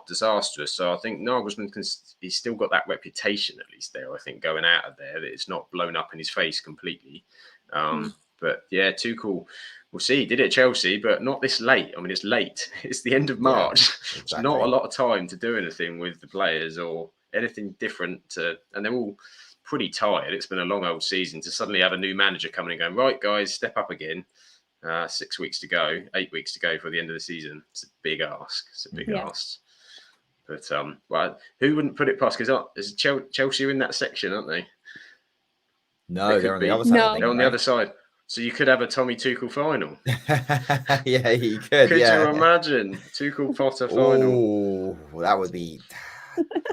disastrous. So I think Nagelsmann he's still got that reputation, at least there, I think, going out of there, that it's not blown up in his face completely. But yeah, Tuchel, we'll see. He did it at Chelsea, but not this late. I mean, it's late. It's the end of March. It's not a lot of time to do anything with the players or anything different. And they're all pretty tired. It's been a long old season to suddenly have a new manager coming and going, right, guys, step up again. 6 weeks to go, 8 weeks to go for the end of the season. It's a big ask. Ask. But well, who wouldn't put it past? Because Chelsea are in that section, aren't they? No, they're on the other side. They're on the other side. So you could have a Tommy Tuchel final. Yeah, you could. Could you imagine Tuchel Potter final? Oh, that would be.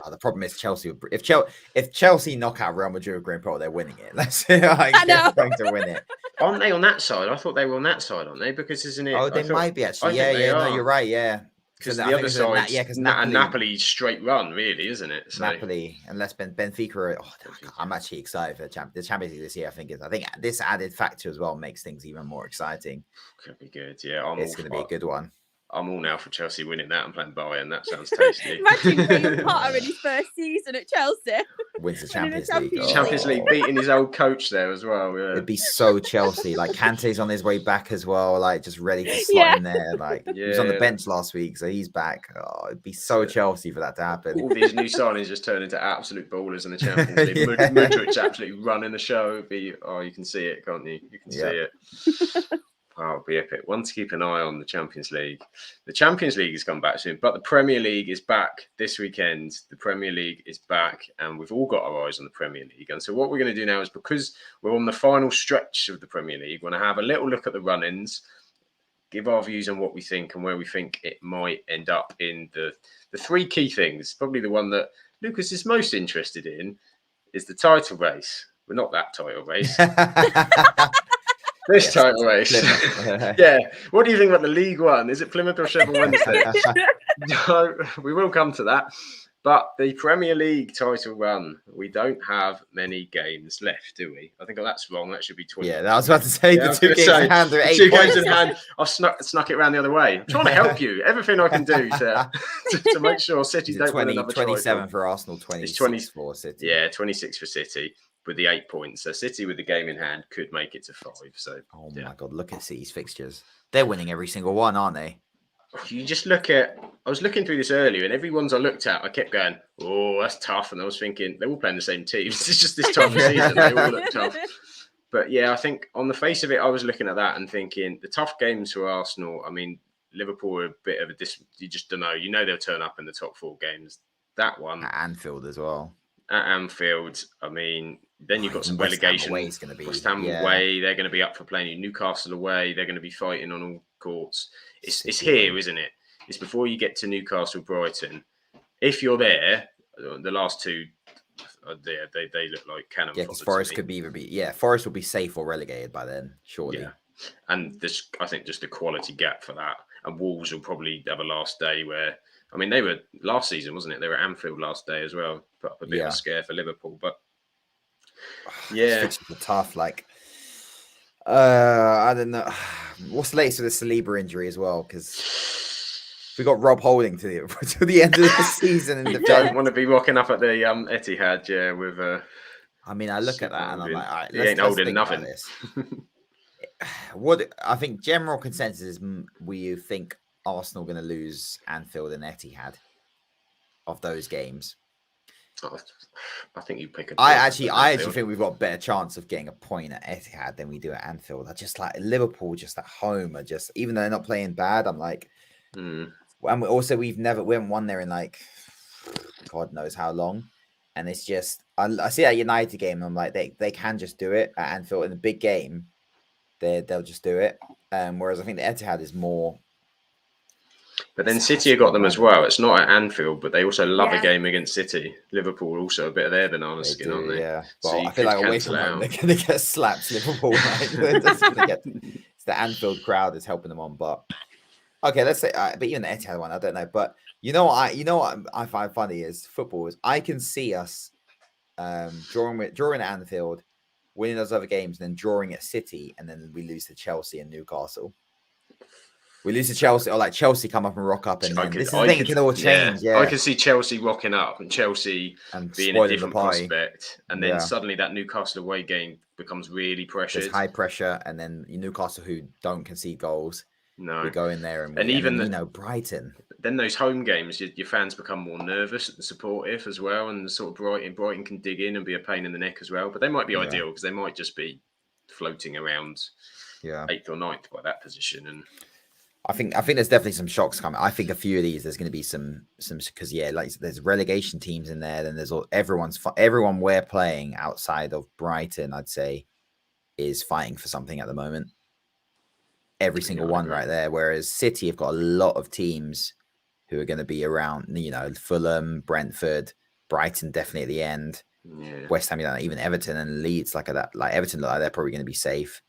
The problem is Chelsea. If Chelsea knock out Real Madrid with Green Potter, they're winning it. They're going to win it. Aren't they on that side? I thought they were on that side, aren't they? Because isn't it? Oh, they might be actually. Yeah. No, you're right. Yeah. Because So the other side, because Napoli's straight run, really, isn't it? So. Napoli, unless Benfica, I'm actually excited for the Champions League this year. I think this added factor as well makes things even more exciting. Could be good, yeah. It's going to be a good one. I'm all now for Chelsea winning that and playing Bayern. That sounds tasty. Imagine Graham Potter in his first season at Chelsea. Wins the Champions League. Champions League, beating his old coach there as well. Yeah. It'd be so Chelsea. Like Conte's on his way back as well, like just ready to slot in there. Like he was on the bench last week, so he's back. Oh, it'd be so Chelsea for that to happen. All these new signings just turn into absolute ballers in the Champions League. Mudryk absolutely running the show. It'd be, you can see it, can't you? You can see it. Oh, it'll be epic. One to keep an eye on, the Champions League. The Champions League has come back soon, but the Premier League is back this weekend. The Premier League is back, and we've all got our eyes on the Premier League. And so what we're going to do now is, because we're on the final stretch of the Premier League, we're going to have a little look at the run-ins, give our views on what we think and where we think it might end up in the three key things. Probably the one that Lucas is most interested in is the title race. Well, not that title race. This title race. Yeah. What do you think about the League One? Is it Plymouth or Sheffield Wednesday? No, we will come to that. But the Premier League title run, we don't have many games left, do we? I think that's wrong. That should be 20. Yeah, I was about to say the 2 games in hand are 8 2 points. games in hand. I've snuck it around the other way. I'm trying to help you. Everything I can do to make sure City don't win another 27 title. for Arsenal, 26 for City. Yeah, 26 for City. With the 8 points, so City with the game in hand could make it to 5. So, my God, look at City's fixtures. They're winning every single one, aren't they? You just look at. I was looking through this earlier, and every ones I looked at, I kept going, "Oh, that's tough." And I was thinking they're all playing the same teams. It's just this time of season they all look tough. But yeah, I think on the face of it, I was looking at that and thinking the tough games for Arsenal. I mean, Liverpool are a bit of a you just don't know. You know they'll turn up in the top 4 games. That one at Anfield as well. At Anfield, I mean, then you've got some relegation. West Ham away, they're going to be up for playing. Newcastle away, they're going to be fighting on all courts. It's here, isn't it? It's before you get to Newcastle, Brighton. If you're there, the last 2 are there. They look like cannon. Yeah, because Forest could either be. Yeah, Forest will be safe or relegated by then, surely. Yeah. And I think just a quality gap for that. And Wolves will probably have a last day where. I mean, they were last season, wasn't it? They were at Anfield last day as well. Put up a bit of a scare for Liverpool, but it's tough. Like, I don't know. What's the latest with the Saliba injury as well? Because we got Rob Holding to the end of the season. You don't want to be rocking up at the Etihad, with. I mean, I look at that and I'm like, all right, he ain't holding nothing. What I think general consensus is, we think Arsenal going to lose Anfield and Etihad of those games. I think you pick. I actually think we've got a better chance of getting a point at Etihad than we do at Anfield. I just like Liverpool just at home are just, even though they're not playing bad, I'm like, and also we haven't won there in like God knows how long, and it's just I see that United game. I'm like they can just do it at Anfield in the big game. They'll just do it. Whereas I think the Etihad is more. But then City have got them as well. It's not at Anfield, but they also love a game against City. Liverpool also a bit of their banana skin, aren't they? Yeah. Well, I feel like away from home, they're going to get slapped. Liverpool, right? It's the Anfield crowd is helping them on. But okay, let's say. But even the Etihad one, I don't know. But you know what I find funny is football is I can see us drawing at Anfield, winning those other games, and then drawing at City, and then we lose to Chelsea and Newcastle. We lose to Chelsea, or like Chelsea come up and rock up, and this is the thing, it can all change. Yeah, I can see Chelsea rocking up and Chelsea being a different prospect, and then suddenly that Newcastle away game becomes really pressured. There's high pressure, and then Newcastle, who don't concede goals, we go in there and even Brighton. Then those home games, your fans become more nervous and supportive as well, and sort of Brighton can dig in and be a pain in the neck as well. But they might be ideal because they might just be floating around 8th or 9th by that position. And I think there's definitely some shocks coming. I think a few of these there's going to be some because like there's relegation teams in there. Then there's everyone we're playing outside of Brighton, I'd say, is fighting for something at the moment. Every single one right there. Whereas City have got a lot of teams who are going to be around. Fulham, Brentford, Brighton definitely at the end. Yeah. West Ham, even Everton and Leeds like that. Like Everton, look like they're probably going to be safe.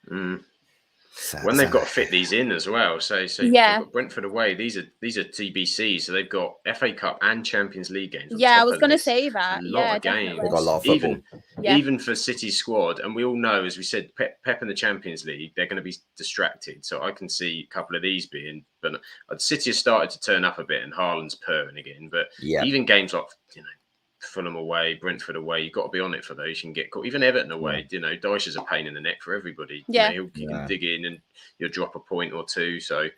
when they've got to fit these in as well. So Yeah. you've got Brentford away. These are TBC, so they've got FA Cup and Champions League games. Yeah, I was going to say that. A lot of definitely. games. They've got a lot of football. Even for City's squad, and we all know, as we said, Pep in the Champions League, they're going to be distracted. So I can see a couple of these being, but City has started to turn up a bit, and Haaland's purring again. But even games like Fulham away, Brentford away, you've got to be on it for those. You can get caught. Even Everton away, Dyche's a pain in the neck for everybody. Yeah, you can dig in and you'll drop a point or two. So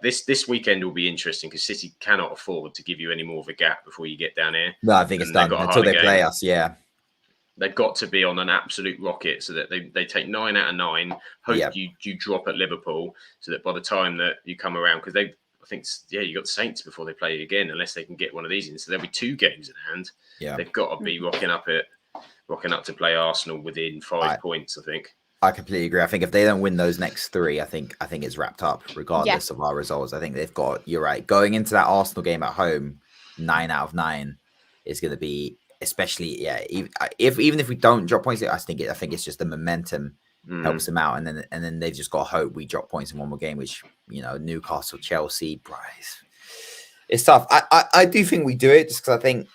this weekend will be interesting because City cannot afford to give you any more of a gap before you get down here. No, I think it's done until they play us. Yeah, they've got to be on an absolute rocket so that they take 9 out of 9. Hope you drop at Liverpool so that by the time that you come around, because you got the Saints before they play again, unless they can get one of these in. So there'll be 2 games in hand. Yeah, they've got to be rocking up to play Arsenal within 5 points. I think. I completely agree. I think if they don't win those next 3, I think it's wrapped up, regardless of our results. I think they've got. You're right. Going into that Arsenal game at home, 9 out of 9 is going to be, especially even if we don't drop points, I think it's just the momentum. Helps them out, and then they've just got to hope we drop points in one more game, which Newcastle, Chelsea, Bryce. It's tough. I do think we do it just because I think,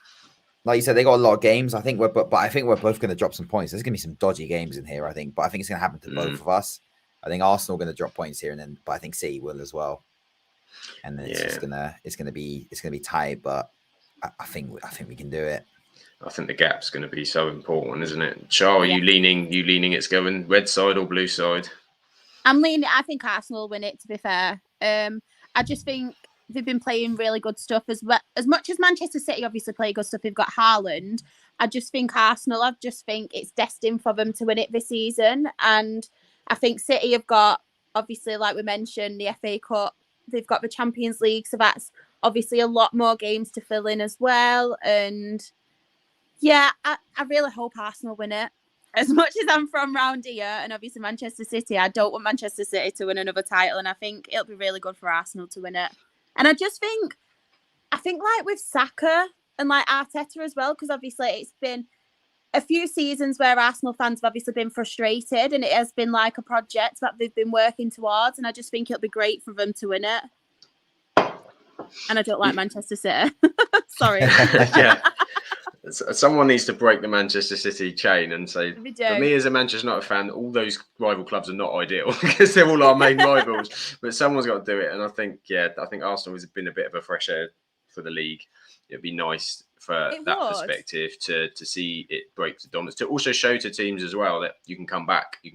like you said, they got a lot of games. I think we're both going to drop some points. There's going to be some dodgy games in here, I think, but I think it's going to happen to both of us. I think Arsenal are going to drop points here, but I think City will as well. And then it's going to be tight, but I think we can do it. I think the gap's going to be so important, isn't it? Char, are you leaning it's going red side or blue side? I'm leaning. I think Arsenal will win it, to be fair. I just think they've been playing really good stuff. As much as Manchester City obviously play good stuff, they've got Haaland. I just think Arsenal, it's destined for them to win it this season. And I think City have got, obviously, like we mentioned, the FA Cup. They've got the Champions League. So that's obviously a lot more games to fill in as well. And yeah, I really hope Arsenal win it. As much as I'm from round here, and obviously Manchester City, I don't want Manchester City to win another title, and I think it'll be really good for Arsenal to win it. And I think like with Saka and like Arteta as well, because obviously it's been a few seasons where Arsenal fans have obviously been frustrated, and it has been like a project that they've been working towards, and I just think it'll be great for them to win it. And I don't like Manchester City. Sorry. Yeah. Someone needs to break the Manchester City chain and say, for me as a Manchester United fan, all those rival clubs are not ideal because they're all our main rivals. But someone's got to do it. And I think Arsenal has been a bit of a fresh air for the league. It'd be nice for perspective to see it break the dominance, to also show to teams as well that you can come back and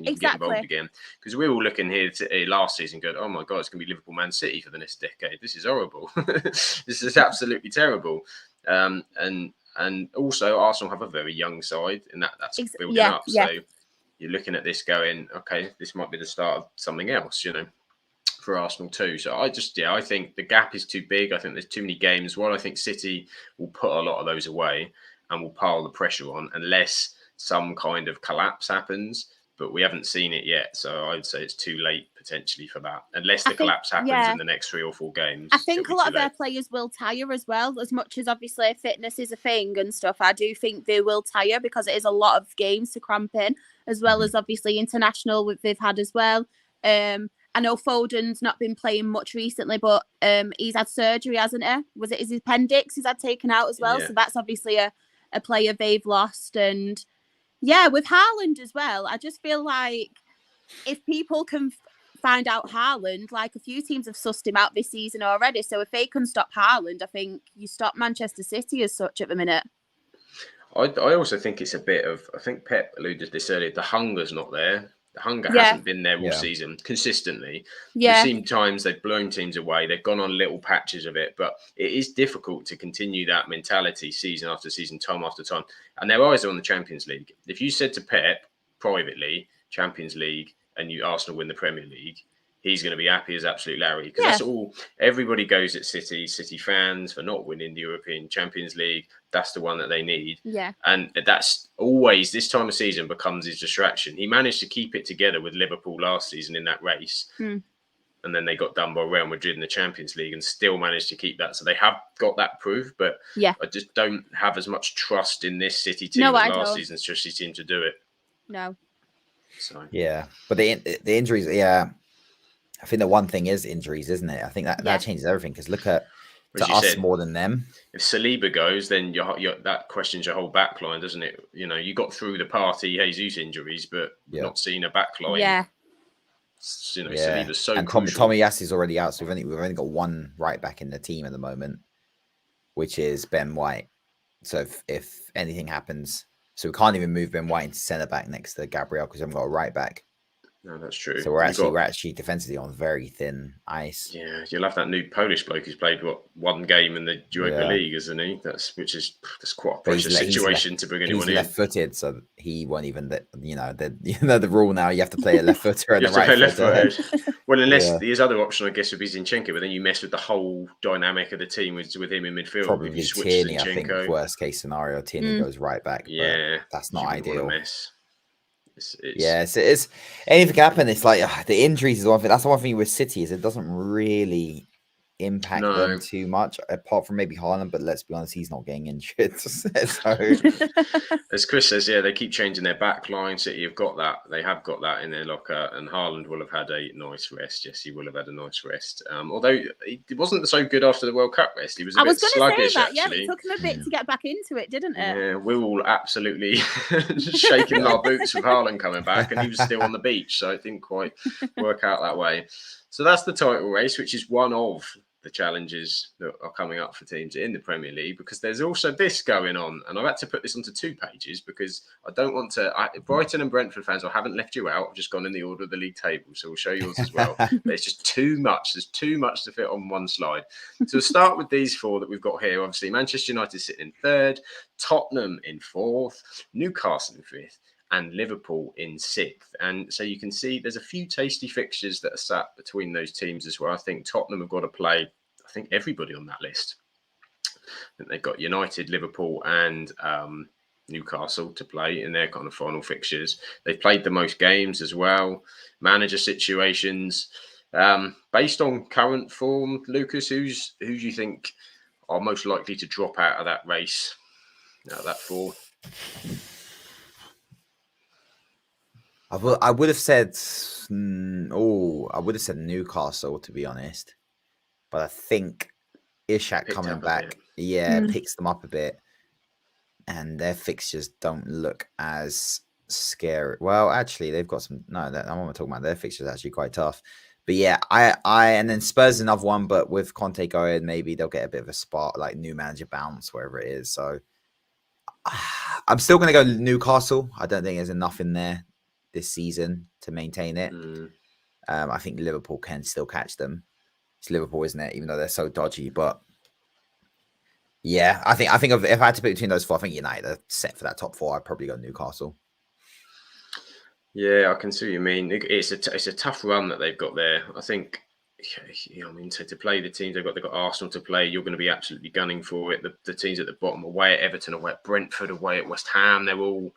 you can get involved again. Because we were all looking here last season going, oh my God, it's going to be Liverpool Man City for the next decade. This is horrible. This is absolutely terrible. And also Arsenal have a very young side, and that's building up. So you're looking at this going, okay, this might be the start of something else, for Arsenal too. So I think the gap is too big. I think there's too many games. While I think City will put a lot of those away and will pile the pressure on unless some kind of collapse happens. But we haven't seen it yet. So I'd say it's too late potentially for that. Unless the collapse happens in the next 3 or 4 games. I think a lot of their players will tire as well. As much as obviously fitness is a thing and stuff, I do think they will tire because it is a lot of games to cramp in, as well as obviously international they've had as well. I know Foden's not been playing much recently, but he's had surgery, hasn't he? Was it his appendix he's had taken out as well? Yeah. So that's obviously a player they've lost. And yeah, with Haaland as well, I just feel like if people can find out Haaland, like a few teams have sussed him out this season already. So if they can stop Haaland, I think you stop Manchester City as such at the minute. I also think it's a bit of, I think Pep alluded to this earlier, the hunger's not there. The hunger hasn't been there all season consistently. We've seen times they've blown teams away. They've gone on little patches of it, but it is difficult to continue that mentality season after season, time after time. And their eyes are on the Champions League. If you said to Pep privately, Champions League, and Arsenal win the Premier League, he's going to be happy as absolute Larry. Because that's all, everybody goes at City fans for not winning the European Champions League. That's the one that they need. Yeah. And that's always, this time of season becomes his distraction. He managed to keep it together with Liverpool last season in that race. And then they got done by Real Madrid in the Champions League and still managed to keep that. So they have got that proof, but I just don't have as much trust in this City team as last season's Chelsea team to do it. No. So Yeah, but the injuries, yeah, I think the one thing is injuries, isn't it? I think that changes everything because look at as you us said, more than them. if Saliba goes, then that questions your whole back line, doesn't it? You know, you got through the party Jesus injuries, but we've not seen a back line. Yeah. You know, Saliba's so and crucial. Tomiyasu already out, so we've only got one right back in the team at the moment, which is Ben White. So if anything happens, so we can't even move Ben White into centre back next to Gabriel because we haven't got a right back. No, that's true. So we're actually defensively on very thin ice. Yeah, you'll have that new Polish bloke who's played one game in the Europa League, isn't he? That's quite a precious situation to bring anyone in. He's left-footed, so he won't even. The rule now. You have to play a left footer and a right footer. Well, unless his other option, I guess, would be Zinchenko, but then you mess with the whole dynamic of the team with him in midfield. Probably Tierney. I think worst case scenario, Tierney goes right back. Yeah, that's not ideal. It's anything can happen. It's like the injuries is one thing. That's the one thing with City is it doesn't really impact them too much, apart from maybe Haaland. But let's be honest, he's not getting injured. So, as Chris says, they keep changing their back line. City have got that. They have got that in their locker, and Haaland will have had a nice rest. Yes, he will have had a nice rest. Although he wasn't so good after the World Cup rest. He was a bit sluggish. Say that. Yeah, it took him a bit to get back into it, didn't it? Yeah, we were all absolutely shaking our boots with Haaland coming back, and he was still on the beach, so it didn't quite work out that way. So that's the title race, which is one of the challenges that are coming up for teams in the Premier League, because there's also this going on, and I've had to put this onto 2 pages because I don't want to. Brighton and Brentford fans, I haven't left you out. I've just gone in the order of the league table, so we'll show yours as well. But it's just too much. There's too much to fit on one slide. So we'll start with these 4 that we've got here. Obviously, Manchester United sitting in 3rd, Tottenham in 4th, Newcastle in 5th, and Liverpool in 6th. And so you can see there's a few tasty fixtures that are sat between those teams as well. I think Tottenham have got to play, I think, everybody on that list. I think they've got United, Liverpool and Newcastle to play in their kind of final fixtures. They've played the most games as well. Manager situations. Based on current form, Lucas, who do you think are most likely to drop out of that race, out of that 4? I would have said Newcastle, to be honest. But I think Ishak coming back, picks them up a bit. And their fixtures don't look as scary. Well, actually, they've got some. No, I'm not talking about their fixtures. Actually, quite tough. But yeah, and then Spurs is another one. But with Conte going, maybe they'll get a bit of a spark, like new manager bounce, wherever it is. So I'm still going to go Newcastle. I don't think there's enough in there this season to maintain it. I think Liverpool can still catch them. It's Liverpool, isn't it? Even though they're so dodgy, but yeah, I think if I had to pick between those 4, I think United are set for that top 4. I'd probably go Newcastle. Yeah, I can see what you mean. It's a tough run that they've got there. I think, to play the teams they've got Arsenal to play. You're going to be absolutely gunning for it. The teams at the bottom, away at Everton, away at Brentford, away at West Ham, they're all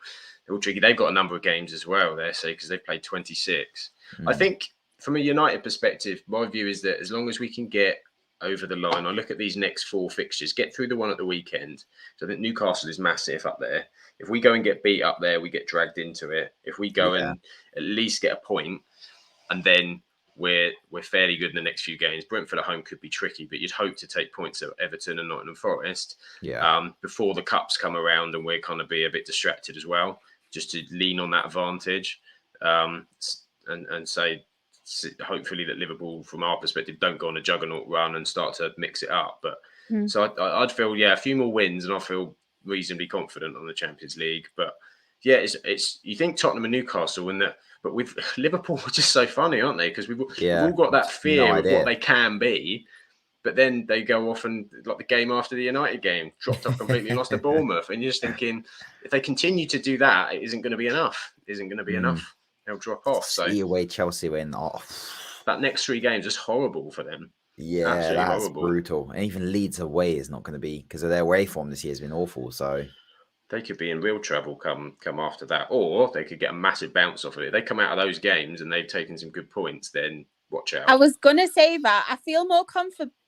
tricky. They've got a number of games as well there, because they've played 26. I think from a United perspective, my view is that as long as we can get over the line, I look at these next 4 fixtures, get through the one at the weekend. So I think Newcastle is massive up there. If we go and get beat up there, we get dragged into it. If we go and at least get a point, and then we're fairly good in the next few games. Brentford at home could be tricky, but you'd hope to take points at Everton and Nottingham Forest before the cups come around, and we're kind of be a bit distracted as well, just to lean on that advantage and say, hopefully that Liverpool, from our perspective, don't go on a juggernaut run and start to mix it up. But so I'd feel, a few more wins, and I feel reasonably confident on the Champions League. But yeah, it's you think Tottenham and Newcastle, but with Liverpool are just so funny, aren't they? Because we've all got that fear of what they can be, but then they go off and, like the game after the United game, dropped off completely and lost to Bournemouth, and you're just thinking, if they continue to do that, it isn't going to be enough. They'll drop off. So away Chelsea went off. That next 3 games is horrible for them. Yeah, absolutely that's horrible. Brutal. And even Leeds away is not going to be, because of their away form this year has been awful. So they could be in real trouble come after that, or they could get a massive bounce off of it. If they come out of those games and they've taken some good points, then watch out. I was going to say that I feel more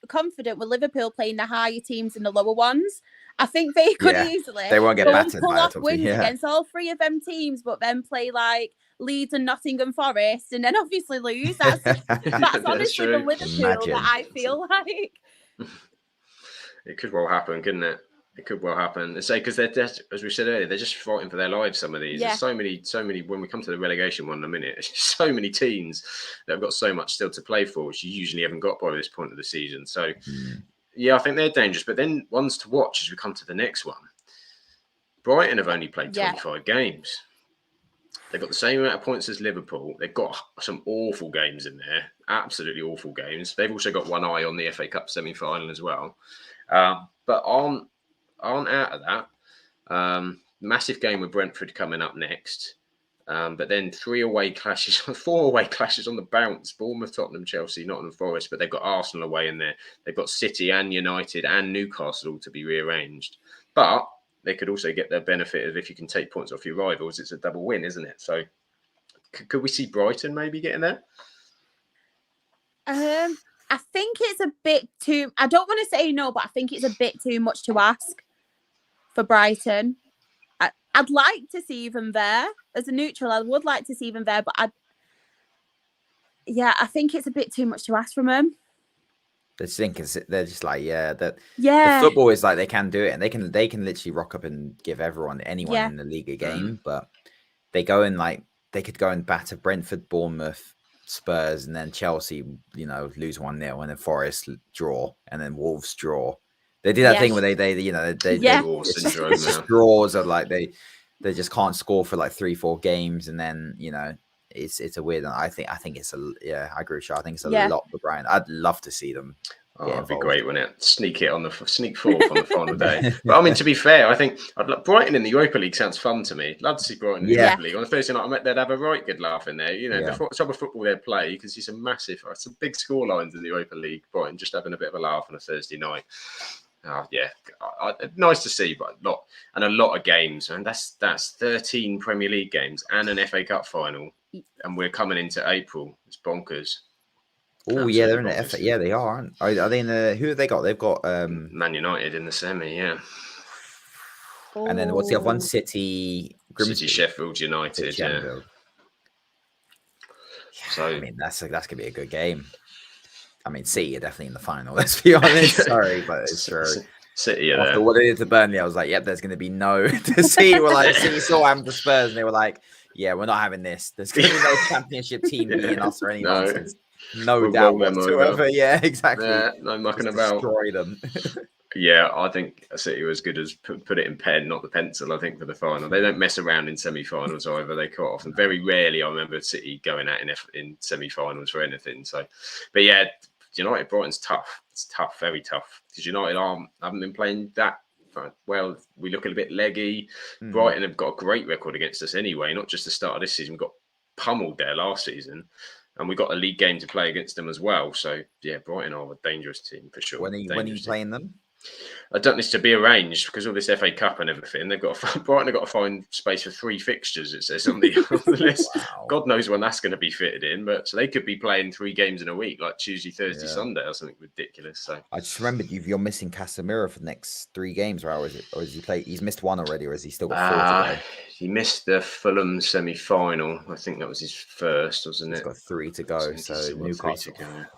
confident with Liverpool playing the higher teams and the lower ones. I think they could Yeah, easily they won't get go and battered pull by the off top wins team. Yeah. against all three of them teams, but then play like Leeds and Nottingham Forest, and then obviously lose. That's honestly the true. Liverpool that I feel like. It could well happen, couldn't it? It could well happen. Say because they're just, as we said earlier, they're just fighting for their lives. Some of these, Yeah. there's so many. When we come to the relegation one in a minute, so many teams that have got so much still to play for, which you usually haven't got by this point of the season. So, yeah, I think they're dangerous. But then ones to watch as we come to the next one. Brighton have only played 25 games. They've got the same amount of points as Liverpool. They've got some awful games in there, absolutely awful games. They've also got one eye on the FA Cup semi-final as well, but aren't out of that. Massive game with Brentford coming up next, but then 4 away clashes on the bounce: Bournemouth, Tottenham, Chelsea, Nottingham Forest. But they've got Arsenal away in there. They've got City and United and Newcastle all to be rearranged, but they could also get the benefit of if you can take points off your rivals, it's a double win, isn't it? So could we see Brighton maybe getting there? I think it's a bit too, I don't want to say no, but I think it's a bit too much to ask for Brighton. I'd like to see them there. As a neutral, I would like to see them there, but I think it's a bit too much to ask from them. They're just like, the football is like they can do it, and they can literally rock up and give anyone in the league a game. But they go in like they could go and batter Brentford, Bournemouth, Spurs, and then Chelsea, lose 1-0, and then Forest draw, and then Wolves draw. They did that thing where they draws are like they just can't score for like 3-4 games, and then it's a weird one. I think it's I agree with you. I think it's a lot for Brian. I'd love to see them. Oh, it'd be great, wouldn't it? Sneak fourth on the final day. But I mean, to be fair, I think Brighton in the Europa League sounds fun to me. Love to see Brighton in the Europa League on a Thursday night. I bet they'd have a right good laugh in there. The type of football they play, you can see some big score lines in the Europa League. Brighton just having a bit of a laugh on a Thursday night. Oh yeah, nice to see, but a lot of games, and that's 13 Premier League games and an FA Cup final, and we're coming into April. It's bonkers. Oh yeah, they're in the FA. Yeah, they are. Aren't? Are they in the? Who have they got? They've got Man United in the semi. Yeah. And then what's the other one? City, City, Sheffield United. Yeah. So I mean, that's gonna be a good game. I mean, City are definitely in the final. Let's be honest. Sorry, but it's true. City are after there. what they did to Burnley, I was like, "Yep, there's going to be no." The City were like, City saw what happened to Spurs, and they were like, "Yeah, we're not having this. There's going to be no championship team beating us or any nonsense." No doubt whatsoever. Yeah, exactly. Yeah, no mucking about. Destroy them. Yeah, I think City were as good as put it in pen, not the pencil. I think for the final, they don't mess around in semi-finals either. They quite often, very rarely, I remember City going out in semi-finals for anything. So, but yeah, United Brighton's tough. It's tough, very tough. Because United haven't been playing that well. We look a bit leggy. Brighton have got a great record against us anyway. Not just the start of this season. We got pummeled there last season. And we got a league game to play against them as well. So, yeah, Brighton are a dangerous team for sure. When are you playing them? I don't need to be arranged because of this FA Cup and everything. Brighton have got to find space for 3 fixtures, it says on the list. Wow. God knows when that's going to be fitted in. But so they could be playing 3 games in a week, like Tuesday, Thursday, Sunday or something ridiculous. So I just remembered you're missing Casemiro for the next 3 games, right? Or is he played? He's missed 1 already, or has he still got 4 to go? He missed the Fulham semi-final. I think that was his first, wasn't it? He's got 3 to go. So Newcastle.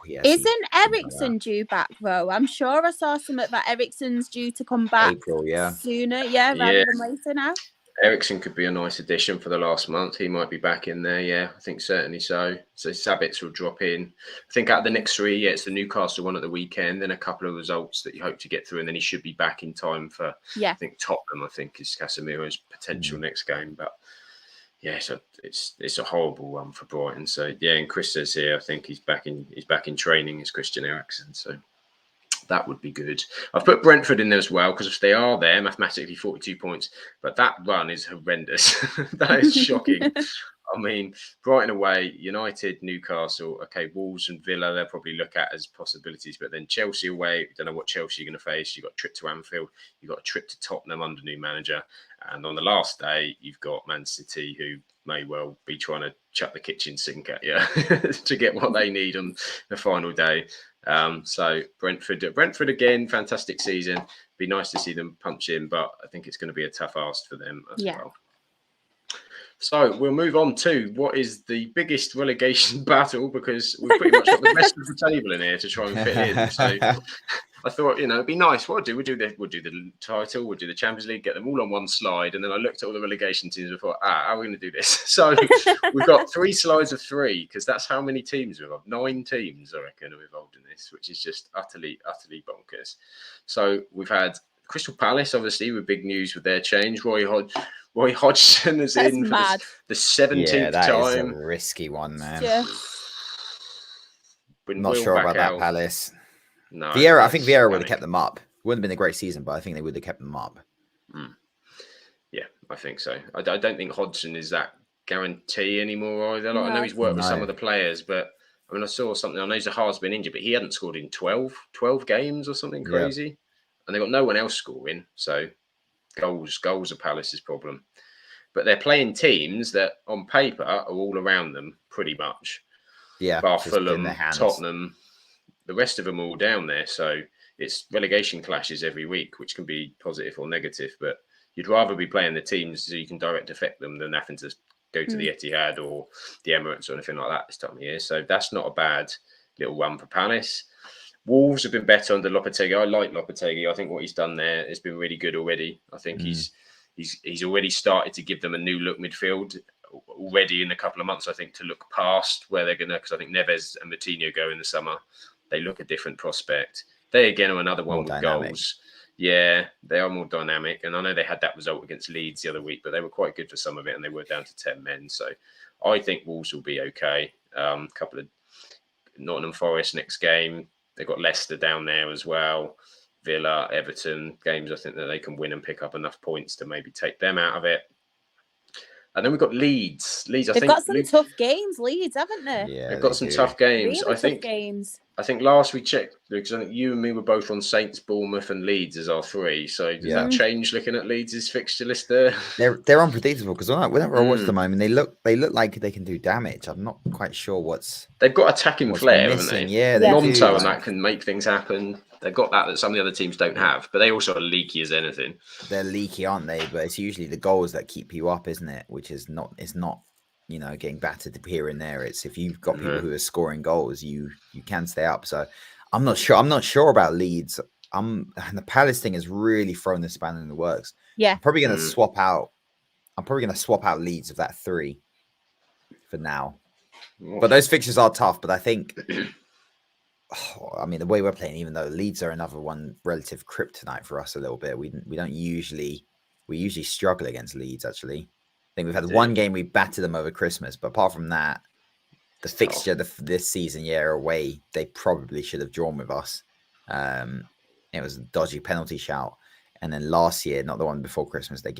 Isn't Eriksen due back though? I'm sure I saw something that Eriksen's due to come back April, sooner, rather than later now. Eriksen could be a nice addition for the last month. He might be back in there, yeah. I think certainly so. So Sabitzer will drop in. I think out of the next 3, it's the Newcastle one at the weekend, then a couple of results that you hope to get through, and then he should be back in time for, I think, Tottenham, I think, is Casemiro's potential next game. But, yeah, so it's a horrible one for Brighton. So, yeah, and Chris says here, I think he's back in training as Christian Eriksen, so that would be good. I've put Brentford in there as well because if they are there, mathematically 42 points, but that run is horrendous. That is shocking. I mean, Brighton away, United, Newcastle, okay, Wolves and Villa, they'll probably look at as possibilities, but then Chelsea away, don't know what Chelsea are going to face. You've got a trip to Anfield, you've got a trip to Tottenham under new manager, And on the last day, you've got Man City, who may well be trying to chuck the kitchen sink at you to get what they need on the final day. So Brentford again, fantastic season. Be nice to see them punch in, but I think it's going to be a tough ask for them as well. So we'll move on to what is the biggest relegation battle, because we've pretty much got the rest of the table in here to try and fit in. So I thought, it'd be nice. What we'll do the title, we'll do the Champions League, get them all on one slide. And then I looked at all the relegation teams and thought, how are we going to do this? So we've got 3 slides of 3, because that's how many teams we've got. 9 teams, I reckon, are involved in this, which is just utterly bonkers. So we've had Crystal Palace, obviously, with big news with their change. Roy Hodgson is in for the 17th that time. Is a risky one, man. Yeah. Not sure about that Palace. No, Vieira, I think Vieira would have kept them up. Wouldn't have been a great season, but I think they would have kept them up. Yeah, I think so. I don't think Hodgson is that guarantee anymore either. I know he's worked with some of the players, but I mean, I saw something. I know Zaha's been injured, but he hadn't scored in 12 games or something crazy. Yeah. And they've got no one else scoring. So goals are Palace's problem. But they're playing teams that on paper are all around them pretty much. Yeah. Bar Fulham, Tottenham, the rest of them are all down there. So it's relegation clashes every week, which can be positive or negative. But you'd rather be playing the teams so you can direct affect them than having to go to the Etihad or the Emirates or anything like that this time of year. So that's not a bad little run for Palace. Wolves have been better under Lopetegui. I like Lopetegui. I think what he's done there has been really good already. I think he's already started to give them a new look midfield already in a couple of months, I think, to look past where they're going to, because I think Neves and Moutinho go in the summer. They look a different prospect. They, again, are another one with goals. Yeah, they are more dynamic. And I know they had that result against Leeds the other week, but they were quite good for some of it, and they were down to 10 men. So I think Wolves will be okay. Couple of Nottingham Forest next game. They've got Leicester down there as well. Villa, Everton, games I think that they can win and pick up enough points to maybe take them out of it. And then we've got Leeds. They've got some tough games, Leeds, haven't they? Yeah, they've got some tough games. Really I think last we checked, because I think you and me were both on Saints, Bournemouth, and Leeds as our 3. So does that change looking at Leeds' fixture list there? They're unpredictable, because whenever I watch them, I mean, they look like they can do damage. I'm not quite sure they've got attacking flair, haven't they? Yeah, Monto and that can make things happen. They've got that some of the other teams don't have, but they also are leaky as anything. They're leaky, aren't they? But it's usually the goals that keep you up, isn't it? Which is not. It's not. Getting battered here and there. It's if you've got people who are scoring goals, you can stay up. So I'm not sure. I'm not sure about Leeds. And the Palace thing has really thrown the spanner in the works. Yeah, I'm probably going to swap out. I'm probably going to swap out Leeds of that 3 for now. But those fixtures are tough. But I think. I mean, the way we're playing, even though Leeds are another one relative kryptonite for us a little bit, we usually struggle against Leeds. Actually, I think we've had one game we battered them over Christmas, but apart from that, the fixture this season, away, they probably should have drawn with us. It was a dodgy penalty shout, and then last year, not the one before Christmas, they're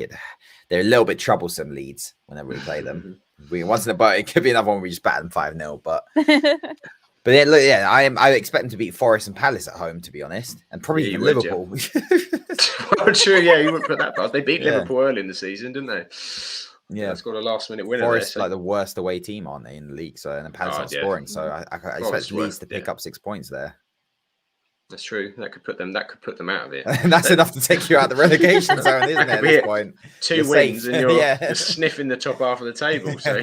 a little bit troublesome, Leeds, whenever we play them. Once in a while, it could be another one we just bat them 5-0, but. But I expect them to beat Forest and Palace at home, to be honest, and probably even Liverpool. Well, true, you wouldn't put that past. They beat Liverpool early in the season, didn't they? Yeah, it's got a last-minute winner. Forest like the worst away team, aren't they, in the league? So and Palace not scoring, so I expect Leeds to pick up 6 points there. That's true. That could put them out of it. And that's enough to take you out of the relegation zone, isn't it? At this point, 2 wins and you're sniffing the top half of the table. So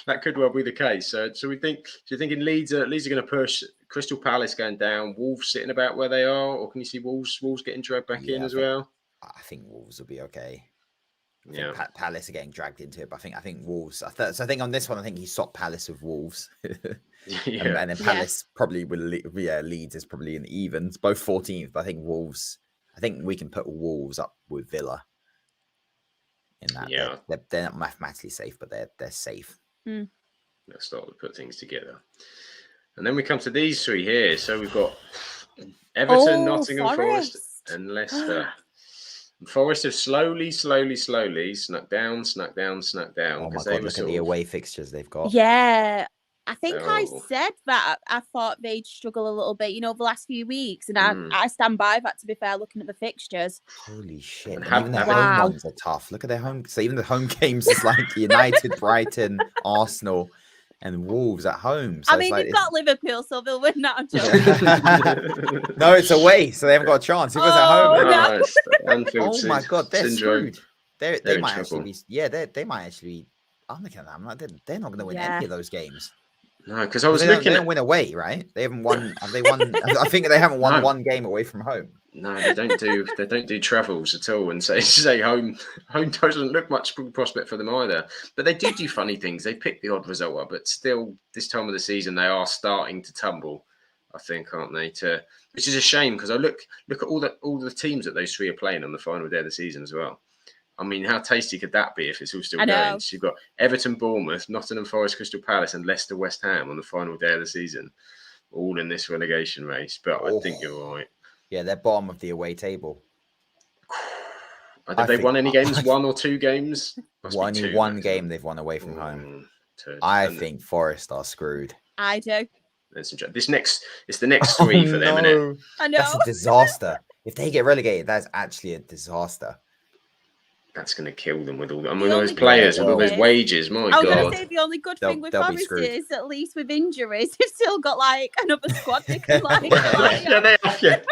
that could well be the case. So we think. Do you think Leeds are going to push? Crystal Palace going down, Wolves sitting about where they are, or can you see Wolves getting dragged back in as well? I think Wolves will be okay. Yeah, Palace are getting dragged into it, but I think Wolves. So I think on this one, I think he swapped Palace with Wolves. And then Palace probably will. Leeds is probably in the evens, both 14th. But I think Wolves. I think we can put Wolves up with Villa. In that, they're not mathematically safe, but they're safe. Let's start to put things together, and then we come to these 3 here. So we've got Everton, Nottingham Forest, and Leicester. Forest have slowly snuck down. Oh my God, look at the away fixtures they've got. Yeah, I think They're I horrible. said that I thought they'd struggle a little bit, the last few weeks, and Mm. I stand by that. To be fair, looking at the fixtures, Holy shit! And And even their having- home Wow. ones are tough. Look at their home. So even the home games is like United, Brighton, Arsenal, and Wolves at home. So I it's mean, like they've got Liverpool, so they'll win that. I'm joking. no, it's away, so they haven't got a chance. If it was at home, Oh, then- no. Oh, it's Anfield oh my god, they're syndrome. screwed. They They're in might actually trouble. be. Yeah, they might actually be. I'm looking at them. Like they're not going to win Yeah. any of those games. No, because I was They looking don't at. win away, right? They haven't won. Have they won? I think they haven't won No. one game away from home. No, they don't do travels at all, and so say home doesn't look much prospect for them either. But they do funny things. They pick the odd result up, but still, this time of the season, they are starting to tumble. I think, aren't they? Which is a shame because I look at all the teams that those three are playing on the final day of the season as well. I mean, how tasty could that be if it's all still I know. going? So you've got Everton, Bournemouth, Nottingham Forest, Crystal Palace, and Leicester, West Ham on the final day of the season, all in this relegation race. But I think you're right. Yeah, they're bottom of the away table. Have they won any games? One or two games? Only one game they've won away from home. I think Forest are screwed. I do. It's the next three for them, isn't it? I know. That's a disaster. If they get relegated, that's actually a disaster. That's going to kill them with all The those only players, good with all those thing wages. My I was going God. to say the only good They'll- thing with they'll be Forest screwed. is at least with injuries, they've still got like another squad they can like. Yeah, they have. Yeah, They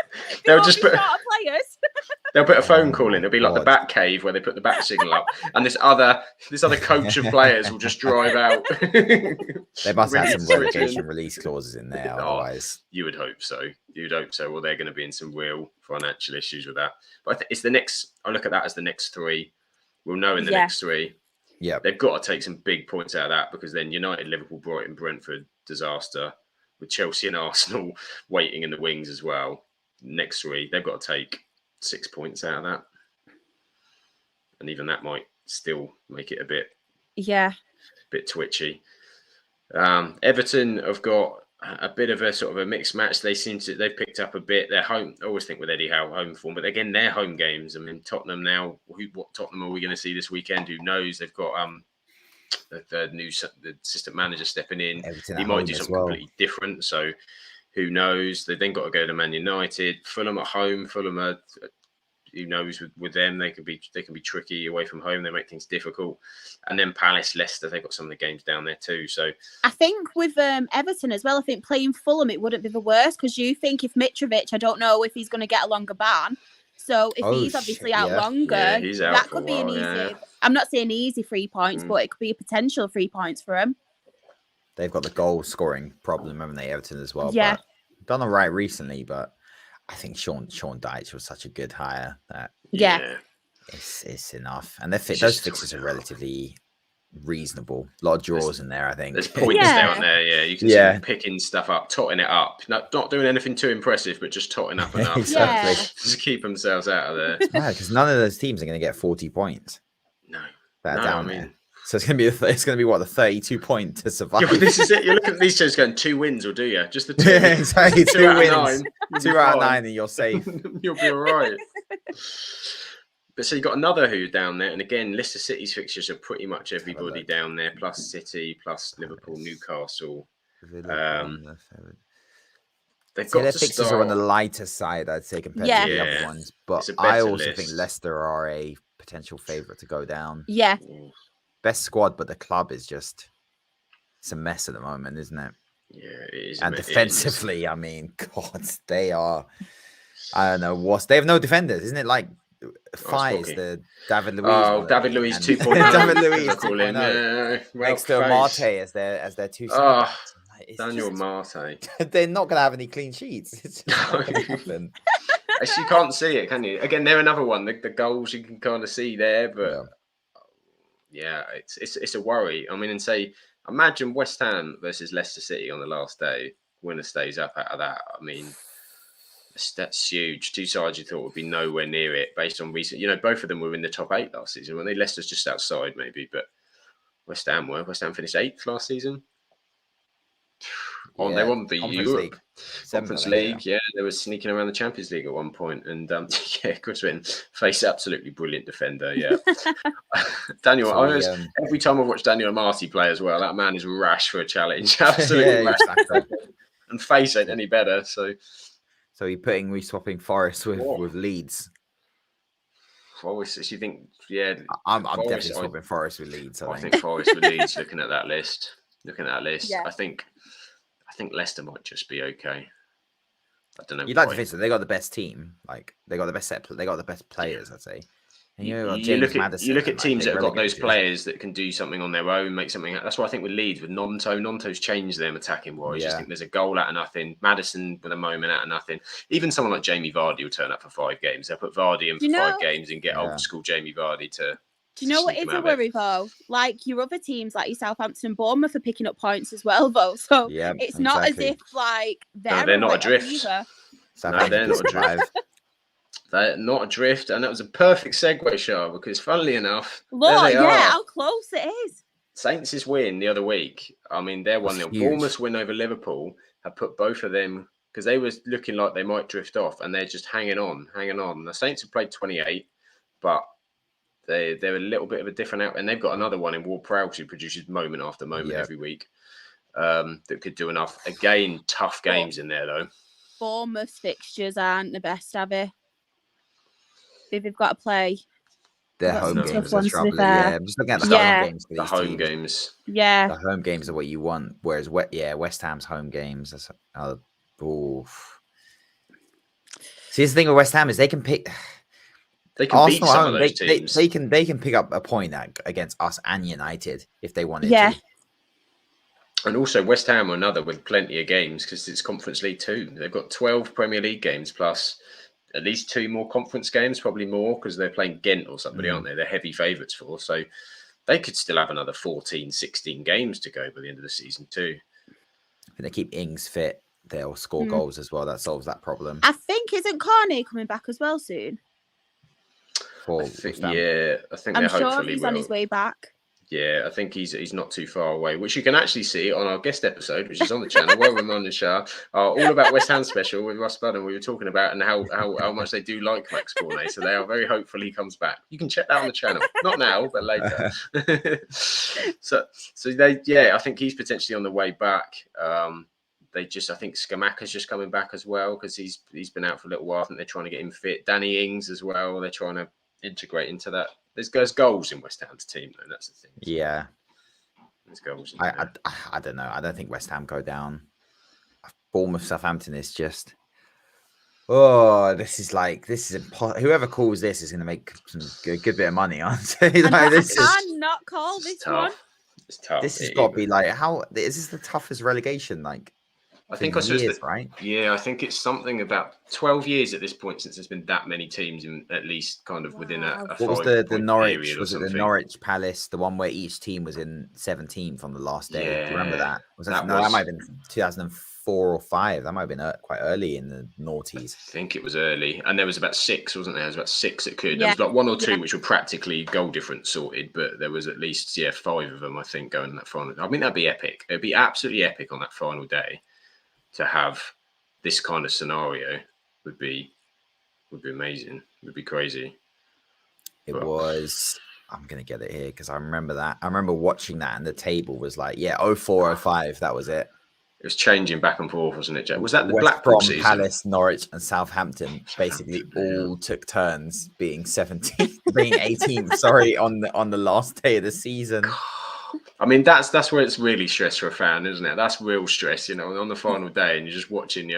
they'll won't just be put. short of players. They'll put a phone call in. It'll be like the God. Bat Cave where they put the bat signal up, and this other coach of players will just drive out. They must have some Switch in. relegation release clauses in there, Oh, otherwise. You would hope so. You'd hope so. Well, they're going to be in some real financial issues with that. But I think it's the next. I look at that as the next three. We'll know in the next three. Yeah, They've got to take some big points out of that because then United, Liverpool, Brighton, Brentford, disaster. With Chelsea and Arsenal waiting in the wings as well. Next three, they've got to take 6 points out of that. And even that might still make it a bit twitchy. Everton have got a bit of a sort of a mixed match. They've picked up a bit. They're home. I always think with Eddie Howe home form, but again, they're home games. I mean, Tottenham now. What Tottenham are we going to see this weekend? Who knows? They've got the assistant manager stepping in. Everton He at might home do as something well. completely different. So who knows? They've then got to go to Man United. Fulham at home. Fulham are. Who knows with them? They can be tricky away from home. They make things difficult. And then Palace, Leicester, they've got some of the games down there too. So I think with Everton as well, I think playing Fulham, it wouldn't be the worst because you think if Mitrovic, I don't know if he's going to get a longer ban. So if he's obviously out longer, he's out that for a could be an while, easy. I'm not saying easy 3 points, but it could be a potential 3 points for him. They've got the goal scoring problem, haven't they, Everton as well? Yeah. But done all right recently, but I think Sean Dyche was such a good hire that it's enough. And those fixes are relatively reasonable. A lot of draws in there, I think. There's points down there, yeah. You can see them picking stuff up, totting it up. Not doing anything too impressive, but just totting up enough. Exactly. Just keep themselves out of there. Because none of those teams are going to get 40 points. No. That are down there. So it's going to be what, the 32 point to survive. Yeah, but this is it. You're looking at these shows going 2 wins will do you. Just the 2. Yeah, exactly. 2 out wins. of 9. 2 out of 9 and you're safe. You'll be all right. But so you've got another who down there. And again, Leicester City's fixtures are pretty much everybody down there, plus City, plus Liverpool, Newcastle. They've got their to fixtures are on the lighter side, I'd say, compared to the other ones. But I also think Leicester are a potential favourite to go down. Yeah. Best squad, but the club is just it's a mess at the moment, isn't it? Yeah, it is. And defensively, I mean, God, they are. I don't know what they have no defenders, isn't it? Like Fires, the David Luiz. Oh, David Luiz 2.0. David Luiz call him. Next to Marte as their two. Oh, Daniel Marte. They're not going to have any clean sheets. It's just not going to happen. You can't see it, can you? Again, they're another one. The goals you can kind of see there, but it's a worry. I mean, and say, imagine West Ham versus Leicester City on the last day. Winner stays up out of that. I mean, that's huge. Two sides you thought would be nowhere near it based on recent. Both of them were in the top 8 last season. When they Leicester's just outside, maybe, but West Ham finished 8th last season. They won the Conference Europe League. Conference League. Yeah, they were sneaking around the Champions League at one point, and Chris Witten, face absolutely brilliant defender. Yeah, Daniel. Every time I watch Daniel Amati play as well, that man is rash for a challenge. Absolutely rash. Exactly. And face ain't any better. So we swapping Forest with Leeds. Forest, you think? Yeah, I'm definitely swapping Forest with Leeds. I think Forest with Leeds. Looking at that list, yeah. I think Leicester might just be okay. I don't know. You'd like to think so. They got the best team. Like they got the best set. They got the best players. I'd say. And you look at teams that have got those players that can do something on their own, make something. That's why I think with Leeds, with Nonto's changed them attacking wise. I just think there's a goal out of nothing. Madison with a moment out of nothing. Even someone like Jamie Vardy will turn up for 5 games. They'll put Vardy in for 5 games and get old school Jamie Vardy to. Do you know what is a worry though? Like your other teams, like your Southampton and Bournemouth, are picking up points as well though. So it's not as if like they're not adrift. Either. No, they're not adrift. They're not adrift, and that was a perfect segue, Shah, because funnily enough, how close it is. Saints' win the other week. I mean, they're 1-0. Bournemouth's win over Liverpool have put both of them, because they were looking like they might drift off, and they're just hanging on. The Saints have played 28, but they're a little bit of a different out, and they've got another one in Ward-Prowse who produces moment after moment every week. That could do enough. Again, tough games in there though. Bournemouth's fixtures aren't the best, have they? They've got to play. Their home games are troubling. Yeah, I'm just looking at the home games. The home games. Yeah. The home games are what you want. Whereas, West Ham's home games. See, the thing with West Ham is they can pick. They can beat some of those teams. They can pick up a point against us and United if they wanted to. And also West Ham are another with plenty of games because it's Conference League 2. They've got 12 Premier League games plus at least 2 more conference games, probably more because they're playing Ghent or somebody, aren't they? They're heavy favourites for. So they could still have another 14, 16 games to go by the end of the season too. If they keep Ings fit, they'll score goals as well. That solves that problem. I think, isn't Carney coming back as well soon? I think I'm sure he's on his way back. Yeah, I think he's not too far away, which you can actually see on our guest episode, which is on the channel, where Ramon and Shah are all about West Ham special with Russ Budden. We were talking about and how much they do like Max Cornet, so they are very hopeful he comes back. You can check that on the channel, not now, but later. so I think he's potentially on the way back. I think Scamacca's just coming back as well because he's been out for a little while. I think they're trying to get him fit. Danny Ings as well. They're trying to integrate into that. There's goals in West Ham's team, though. That's the thing. Yeah. There's goals. I don't know. I don't think West Ham go down. Bournemouth, Southampton is just. This is impossible. Whoever calls this is going to make some good bit of money on. I cannot call this one. It's tough. This has got to be like, how is this the toughest relegation? Like, I think right? Yeah, I think it's something about 12 years at this point since there's been that many teams in at least kind of within a what was the Norwich? Was it the Norwich Palace, the one where each team was in 17th on the last day? Yeah, do you remember that? That might have been 2004 or 5. That might have been quite early in the noughties. I think it was early, and there was about 6, wasn't there? There was about 6 that could. There was like 1 or 2 which were practically goal difference sorted, but there was at least 5 of them I think going in that final. I mean that'd be epic. It'd be absolutely epic on that final day. To have this kind of scenario would be amazing. Would be crazy. Was. I'm gonna get it here because I remember that. I remember watching that, and the table was like, 04, 05. That was it. It was changing back and forth, wasn't it, Jack? Was that the West Blackpool Brom, season? Palace, Norwich, and Southampton basically all took turns being 17th, being 18th. Sorry, on the last day of the season. I mean, that's where it's really stress for a fan, isn't it? That's real stress, on the final day, and you're just watching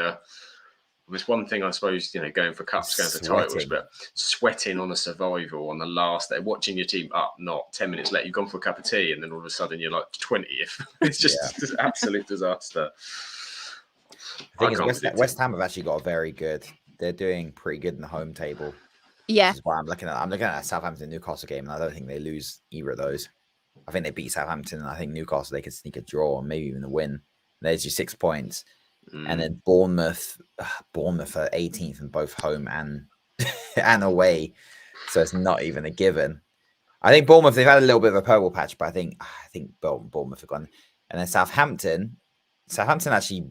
it's one thing, I suppose, going for cups, going for titles, but sweating on a survival on the last day, watching your team up, not 10 minutes later, you've gone for a cup of tea, and then all of a sudden you're like 20th. It's just an absolute disaster. The thing is, West Ham have actually got a very good. They're doing pretty good in the home table. Yeah. Which is why I'm looking at that Southampton Newcastle game, and I don't think they lose either of those. I think they beat Southampton, and I think Newcastle they could sneak a draw and maybe even a win. There's your 6 points, and then Bournemouth are 18th in both home and away, so it's not even a given. I think Bournemouth they've had a little bit of a purple patch, but I think Bournemouth have gone, and then Southampton Southampton actually,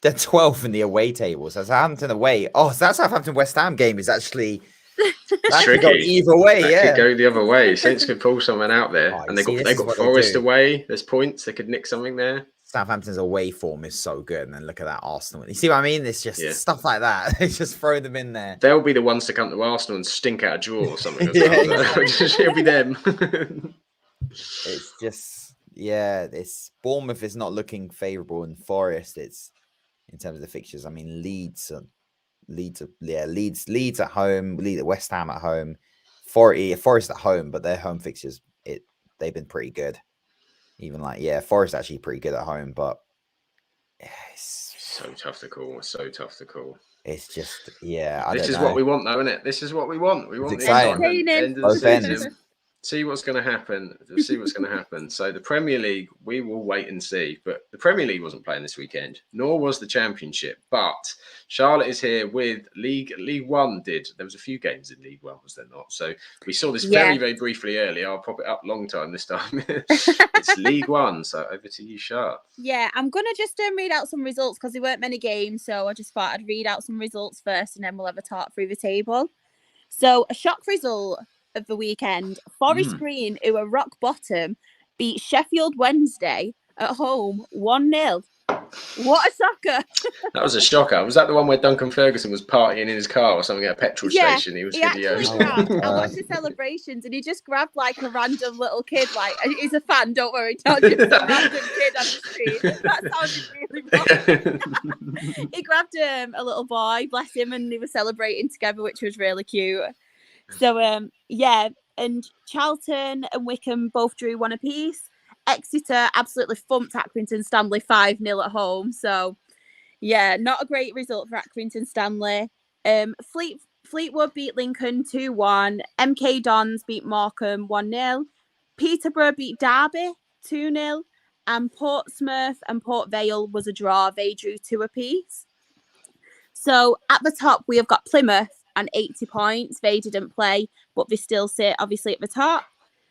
they're 12th in the away table. So Southampton away. Oh, so that Southampton West Ham game is actually that could go either way. That could go the other way. Saints could pull someone out there, Oh, and you see, they got Forest away. There's points. They could nick something there. Southampton's away form is so good, and then look at that Arsenal. You see what I mean? It's just stuff like that. They just throw them in there. They'll be the ones to come to Arsenal and stink out a draw or something. As well. It'll be them. It's just this Bournemouth is not looking favourable, and Forest. It's in terms of the fixtures. I mean, Leeds at home, Leeds at West Ham at home, Forest at home, but their home fixtures they've been pretty good. Even Forest actually pretty good at home, but it's so tough to call. It's just This is what we want, though, isn't it? This is what we want. We want the end of the season. See what's going to happen. So the Premier League, we will wait and see. But the Premier League wasn't playing this weekend, nor was the Championship. But Charlotte is here with League One. There was a few games in League One, was there not? So we saw this very, very briefly earlier. I'll pop it up long time this time. It's League One. So over to you, Charlotte. Yeah, I'm going to just read out some results because there weren't many games. So I just thought I'd read out some results first and then we'll have a talk through the table. So a shock result of the weekend, Forest Green, who were rock bottom, beat Sheffield Wednesday at home 1-0. What a shocker! That was a shocker. Was that the one where Duncan Ferguson was partying in his car or something at a petrol station? He was videoing. I watched the celebrations and he just grabbed like a random little kid. Like, he's a fan, don't worry, not just a random kid on the street. That sounded really wrong. He grabbed a little boy, bless him, and they were celebrating together, which was really cute. So, and Charlton and Wickham both drew 1 apiece. Exeter absolutely thumped Accrington Stanley 5-0 at home. So, not a great result for Accrington Stanley. Fleetwood beat Lincoln 2-1. MK Dons beat Morecambe 1-0. Peterborough beat Derby 2-0. And Portsmouth and Port Vale was a draw. They drew 2 apiece. So, at the top, we have got Plymouth and 80 points. They didn't play, but they still sit obviously at the top.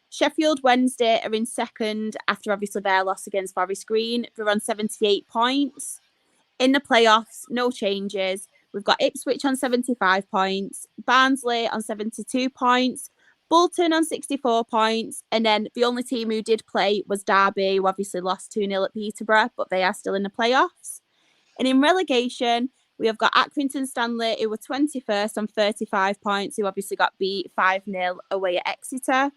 Sheffield Wednesday are in second after obviously their loss against Forest Green. They're on 78 points. In the playoffs, no changes. We've got Ipswich on 75 points, Barnsley on 72 points, Bolton on 64 points, and then the only team who did play was Derby, who obviously lost 2-0 at Peterborough, but they are still in the playoffs. And in relegation, we have got Accrington Stanley, who were 21st on 35 points, who obviously got beat 5-0 away at Exeter.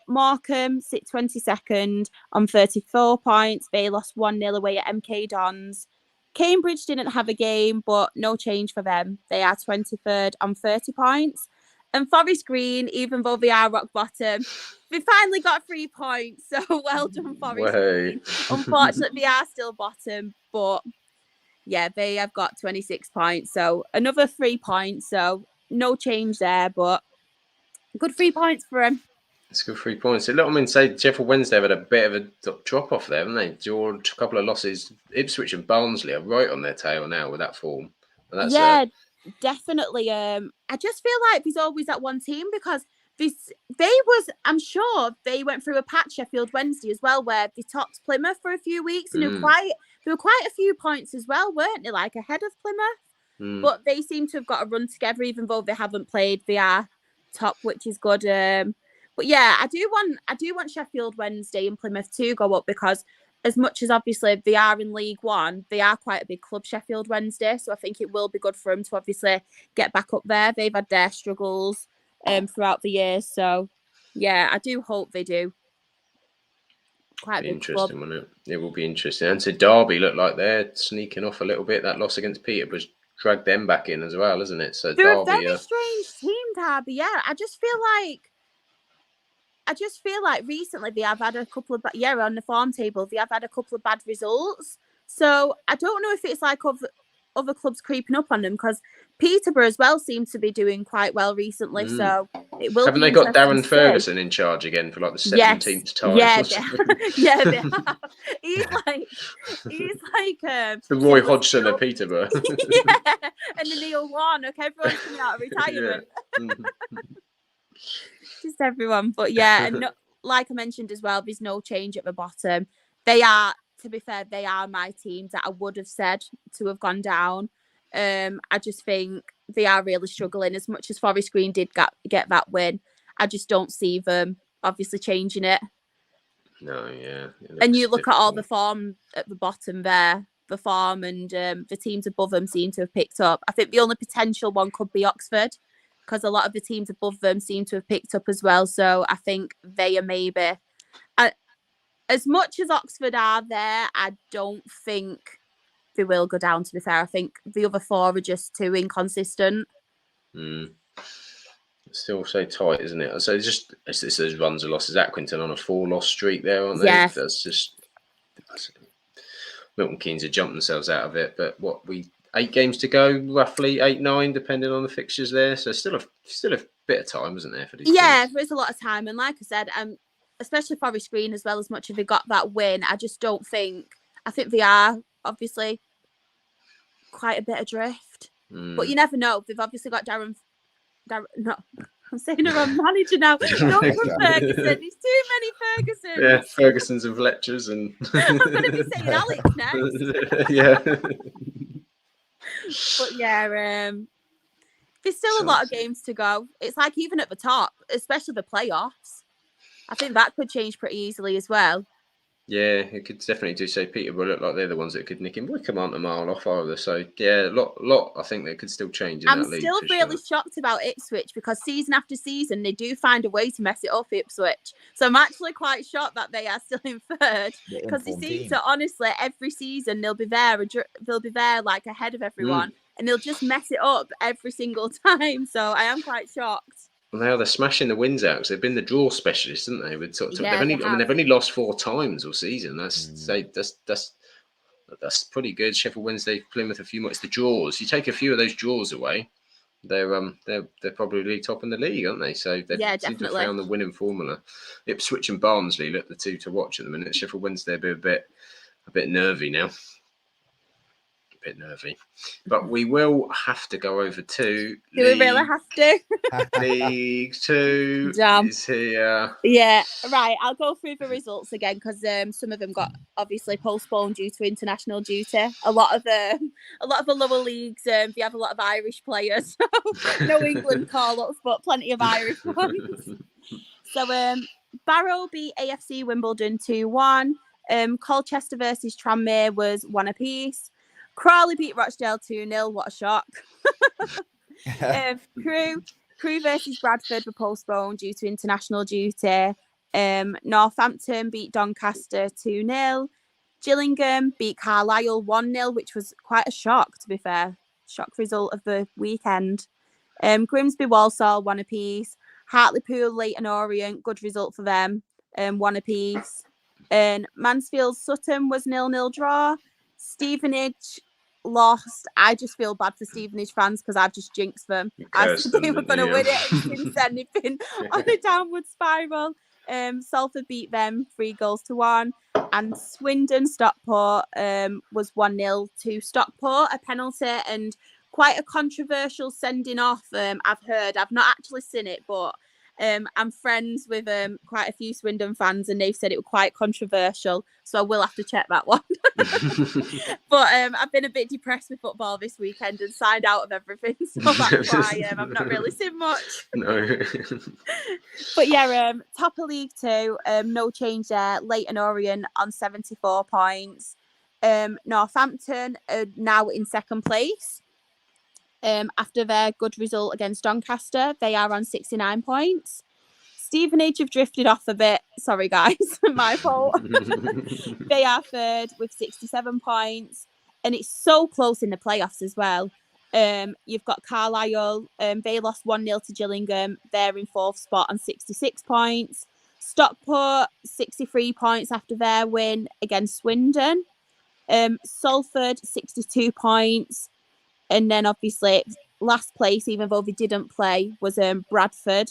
Morecambe sit 22nd on 34 points. They lost 1-0 away at MK Dons. Cambridge didn't have a game, but no change for them. They are 23rd on 30 points. And Forest Green, even though they are rock bottom, they finally got 3 points. So well done, Forest Green. Unfortunately, they are still bottom, but they have got 26 points. So another 3 points. So no change there, but good 3 points for them. It's good 3 points. Say Sheffield Wednesday have had a bit of a drop off there, haven't they? A couple of losses. Ipswich and Barnsley are right on their tail now with that form. Definitely. I just feel like there's always that one team because I'm sure they went through a patch, Sheffield Wednesday as well, where they topped Plymouth for a few weeks and there were quite a few points as well, weren't they? Like ahead of Plymouth. But they seem to have got a run together, even though they haven't played. They are top, which is good. But I do want Sheffield Wednesday and Plymouth to go up because as much as obviously they are in League One, they are quite a big club, Sheffield Wednesday. So I think it will be good for them to obviously get back up there. They've had their struggles throughout the years. So I do hope they do. Quite a big interesting, club. Won't it? It will be interesting. And so Derby look like they're sneaking off a little bit. That loss against Peterborough's dragged them back in as well, isn't it? So They're Derby, a very strange team, Derby. Yeah, I just feel like recently they have had a couple of on the form table they have had a couple of bad results. So I don't know if it's like other clubs creeping up on them because Peterborough as well seems to be doing quite well recently. So it will. Haven't they got Darren Ferguson in charge again for like the 17th time? Yeah, they have. He's like the Roy Hodgson of Peterborough. And the Neil Warnock. Everyone's coming out of retirement. Just everyone, but and like I mentioned as well, there's no change at the bottom. They are to be fair, they are my teams that I would have said to have gone down. I just think they are really struggling. As much as Forest Green did get that win, I just don't see them obviously changing it. No, yeah. And you look at all the form at the bottom there, the form and the teams above them seem to have picked up. I think the only potential one could be Oxford, because a lot of the teams above them seem to have picked up as well. So I think they are maybe... as much as Oxford are there, I don't think they will go down, to be fair. I think the other four are just too inconsistent. Still so tight, isn't it? So it's those runs and losses. Accrington on a 4-loss streak there, aren't they? Yeah. Milton Keynes have jumped themselves out of it. But 8 games to go, roughly 8, 9, depending on the fixtures there. So still a bit of time, isn't there, for these teams? There is a lot of time. And like I said, especially Forest Green as well, as much as they got that win, I just don't think... I think they are obviously quite a bit adrift. But you never know. They've obviously got Darren... No, I'm saying the wrong manager now. Not from Ferguson. There's too many Fergusons. Yeah, Fergusons and Fletchers and... I'm going to be saying Alex next. Yeah. But yeah, there's still a lot of games to go. It's like even at the top, especially the playoffs, I think that could change pretty easily as well. Yeah, it could definitely do. So Peterborough look like they're the ones that could nick him. Wycombe aren't a mile off either. So yeah, a lot. I think that could still change in that league. I'm still really shocked about Ipswich, because season after season they do find a way to mess it up, Ipswich. So I'm actually quite shocked that they are still in third, because they seem to, honestly, every season they'll be there like ahead of everyone, and they'll just mess it up every single time. So I am quite shocked. Well, they're smashing the wins out because they've been the draw specialists, haven't they? They've only lost 4 times all season. That's pretty good. Sheffield Wednesday, Plymouth, a few more. It's the draws. You take a few of those draws away, they're probably top in the league, aren't they? So they seem to have found the winning formula. Ipswich and Barnsley look the two to watch at the minute. Sheffield Wednesday a bit nervy now. Nervy, but we will have to go over to. Do we really have to? League 2 is here. Yeah, right. I'll go through the results again, because some of them got obviously postponed due to international duty. A lot of the lower leagues, they have a lot of Irish players. So no England call-ups, but plenty of Irish ones. So Barrow beat AFC Wimbledon 2-1. Colchester versus Tranmere was 1 apiece. Crawley beat Rochdale 2-0. What a shock. Crewe versus Bradford were postponed due to international duty. Northampton beat Doncaster 2-0. Gillingham beat Carlisle 1-0, which was quite a shock, to be fair. Shock result of the weekend. Grimsby Walsall 1 apiece. Hartlepool Leyton Orient, good result for them, 1 apiece. And Mansfield Sutton was 0-0 draw. Stevenage lost. I just feel bad for Stevenage fans, because I've just jinxed them. I said they were going to win it, and since then they've been on a downward spiral. Salford beat them 3-1, and Swindon Stockport was 1-0 to Stockport, a penalty and quite a controversial sending off. I've heard. I've not actually seen it, but I'm friends with quite a few Swindon fans, and they've said it was quite controversial, so I will have to check that one. But I've been a bit depressed with football this weekend and signed out of everything, so that's why I've not really seen much. No. But yeah, top of League 2, no change there. Leyton Orient on 74 points. Northampton are now in second place. After their good result against Doncaster, they are on 69 points. Stevenage have drifted off a bit. Sorry, guys, my fault. They are third with 67 points. And it's so close in the playoffs as well. You've got Carlisle. They lost 1-0 to Gillingham. They're in 4th spot on 66 points. Stockport, 63 points after their win against Swindon. Salford, 62 points. And then obviously last place, even though they didn't play, was Bradford.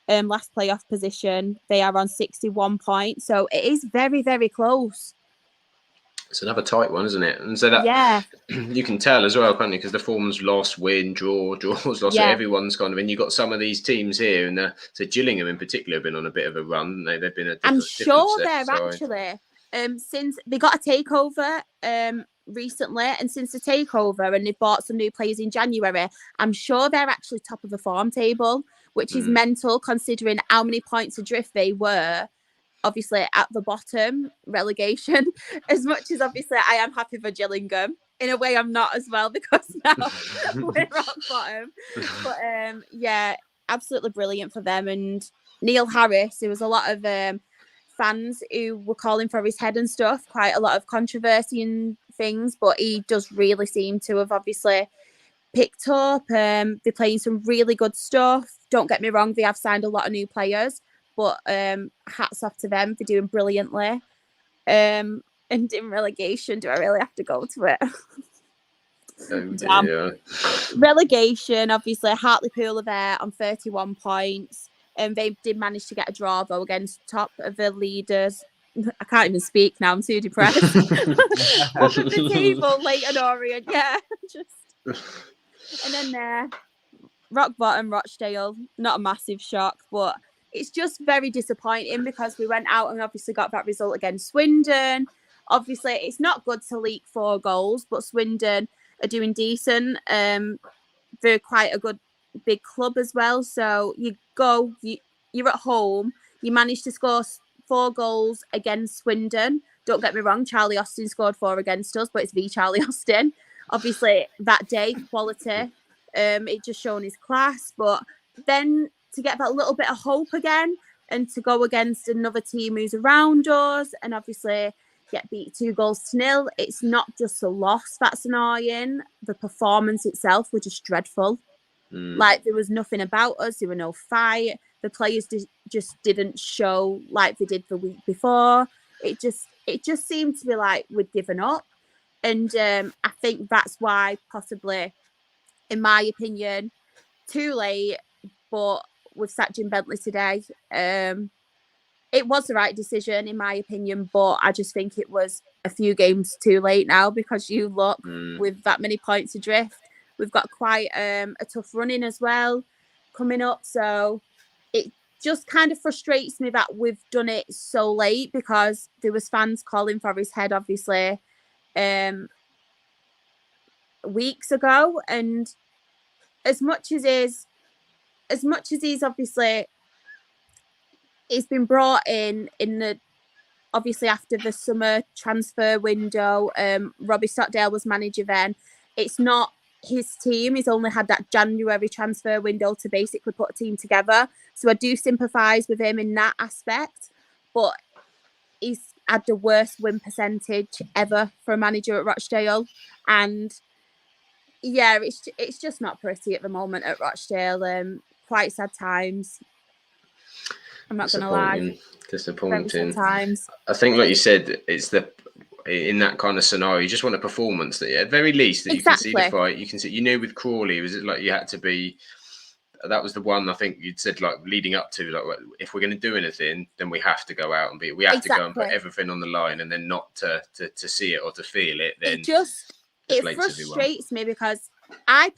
Last playoff position. They are on 61 points. So it is very, very close. It's another tight one, isn't it? And so that you can tell as well, can't you? Because the form's lost, win, draws, lost. So everyone's kind of, and you've got some of these teams here, and so Gillingham in particular have been on a bit of a run. They've been a different, I'm sure they're actually since they got a takeover recently, and since the takeover and they bought some new players in January, I'm sure they're actually top of the form table, which is mental considering how many points adrift they were. Obviously at the bottom, relegation. As much as obviously I am happy for Gillingham, in a way I'm not as well because now we're rock bottom. But yeah, absolutely brilliant for them. And Neil Harris, there was a lot of fans who were calling for his head and stuff, quite a lot of controversy and things, but he does really seem to have obviously picked up. They're playing some really good stuff. Don't get me wrong, they have signed a lot of new players, but hats off to them for doing brilliantly. And in relegation, do I really have to go to it? Relegation, obviously, Hartlepool are there on 31 points. And they did manage to get a draw, though, against top of the leaders. I can't even speak now. I'm too depressed. Top of the table, Leyton Orient. Yeah, just... And then there, rock bottom, Rochdale. Not a massive shock, but it's just very disappointing because we went out and obviously got that result against Swindon. Obviously, it's not good to leak 4 goals, but Swindon are doing decent. They're quite a good big club as well. So you're at home. You manage to score 4 goals against Swindon. Don't get me wrong, Charlie Austin scored 4 against us, but it's the Charlie Austin. Obviously, that day, quality. It just shown his class. But then to get that little bit of hope again and to go against another team who's around us and obviously get beat 2-0, it's not just a loss that's annoying. The performance itself was just dreadful. Like, there was nothing about us. There were no fight. The players just didn't show like they did the week before. It just seemed to be like we'd given up. And I think that's why possibly, in my opinion, too late, but we've sacked Jim Bentley today. It was the right decision, in my opinion, but I just think it was a few games too late now because you look with that many points adrift. We've got quite a tough running as well coming up. So it just kind of frustrates me that we've done it so late because there was fans calling for his head, obviously, weeks ago. And as much as he's obviously, he's been brought in the, obviously after the summer transfer window, Robbie Stockdale was manager then. It's not his team. He's only had that January transfer window to basically put a team together. So I do sympathise with him in that aspect. But he's had the worst win percentage ever for a manager at Rochdale. And yeah, it's just not pretty at the moment at Rochdale. Quite sad times. I'm not going to lie. Disappointing. Very sad times. I think, like you said, it's in that kind of scenario, you just want a performance that, at very least, that you can see the fight. You can see, with Crawley, was it like you had to be? That was the one I think you'd said, like leading up to, like, if we're going to do anything, then we have to go out and we have to go and put everything on the line, and then not to see it or to feel it. Then it frustrates me because I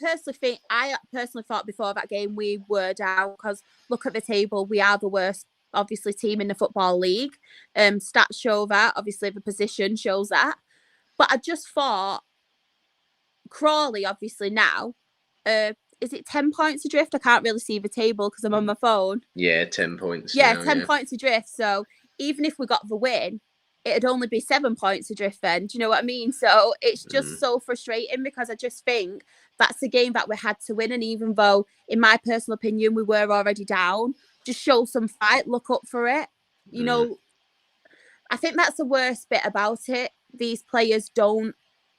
personally thought before that game we were down because look at the table, we are the worst, obviously, team in the Football League. Stats show that. Obviously, the position shows that. But I just thought Crawley, obviously, now, is it 10 points adrift? I can't really see the table because I'm on my phone. Yeah, 10 points. Yeah, now, 10 points adrift. So even if we got the win, it'd only be 7 points adrift then. Do you know what I mean? So it's just so frustrating because I just think that's a game that we had to win. And even though, in my personal opinion, we were already down, just show some fight, look up for it. You know, I think that's the worst bit about it. These players don't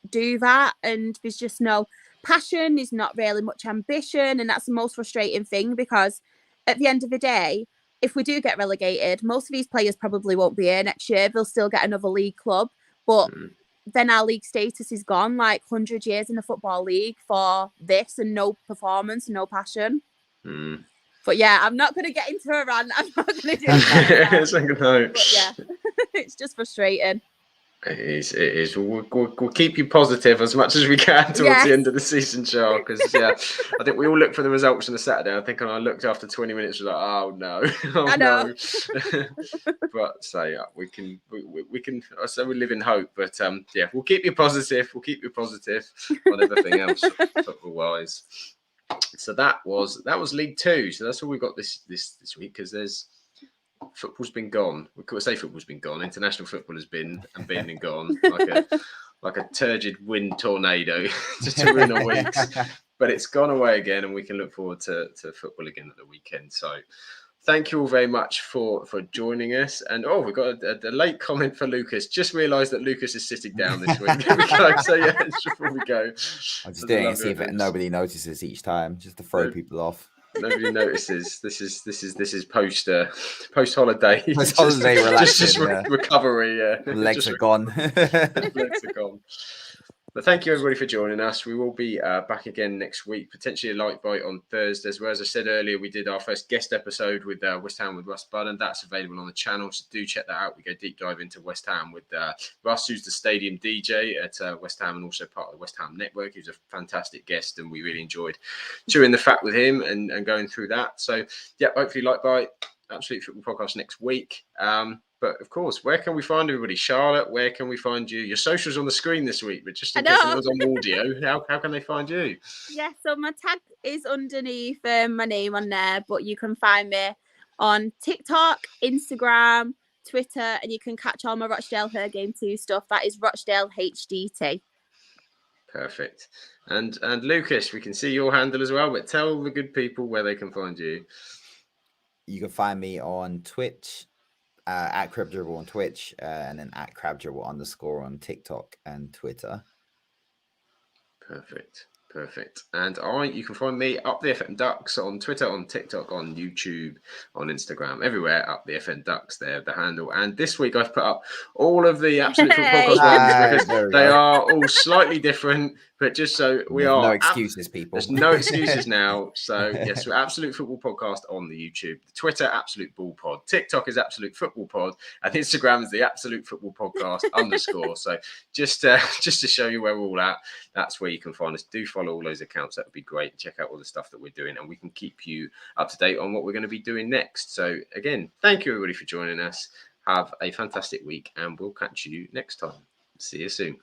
do that. And there's just no passion. There's not really much ambition. And that's the most frustrating thing because at the end of the day, if we do get relegated, most of these players probably won't be here next year. They'll still get another league club. But then our league status is gone, like 100 years in the Football League for this and no performance, no passion. But yeah, I'm not going to get into a rant. I'm not going to do it. But yeah, it's just frustrating. It is. We'll keep you positive as much as we can towards the end of the season, Char. Because I think we all look for the results on the Saturday. I think when I looked after 20 minutes, was like, oh no, oh I know. no. But we can. So we live in hope. But we'll keep you positive. We'll keep you positive on everything else football wise. So that was League Two. So that's all we've got this week because there's. Football's been gone. We could say football's been gone. International football has been and gone like a turgid wind tornado just to ruin our weeks. But it's gone away again, and we can look forward to football again at the weekend. So thank you all very much for joining us. And we've got a late comment for Lucas. Just realised that Lucas is sitting down this week. So before we go, I'm just doing it, see if nobody notices each time, just to throw people off. Nobody notices. This is post holiday. Post holiday relaxing. Just recovery. Yeah, legs are gone. Legs are gone. But thank you everybody for joining us. We will be back again next week, potentially a light bite on Thursday as well. As I said earlier, we did our first guest episode with West Ham with Russ Budden. That's available on the channel, so do check that out. We go deep dive into West Ham with Russ, who's the stadium DJ at West Ham and also part of the West Ham network. He was a fantastic guest, and we really enjoyed chewing the fat with him and going through that. So hopefully light bite, Absolute Football Podcast next week. But of course, where can we find everybody? Charlotte, where can we find you? Your socials on the screen this week, but just in case it was on audio, how can they find you? Yeah, so my tag is underneath my name on there, but you can find me on TikTok, Instagram, Twitter, and you can catch all my Rochdale Her Game 2 stuff. That is Rochdale HDT. Perfect. And Lucas, we can see your handle as well, but tell the good people where they can find you. You can find me on Twitch. At CrabDribble on Twitch, and then at CrabDribble _ on TikTok and Twitter. Perfect. And you can find me Up the FM Ducks on Twitter, on TikTok, on YouTube, on Instagram, everywhere. Up the FM Ducks, there, the handle. And this week I've put up all of the Absolute Football Podcast ones because they are all slightly different. But just so no excuses, people. There's no excuses now. So yes, we're Absolute Football Podcast on the YouTube, the Twitter Absolute Ball Pod, TikTok is Absolute Football Pod, and Instagram is the Absolute Football Podcast _ So just to show you where we're all at, that's where you can find us. Do follow all those accounts. That would be great. Check out all the stuff that we're doing, and we can keep you up to date on what we're going to be doing next. So again, thank you everybody for joining us. Have a fantastic week, and we'll catch you next time. See you soon.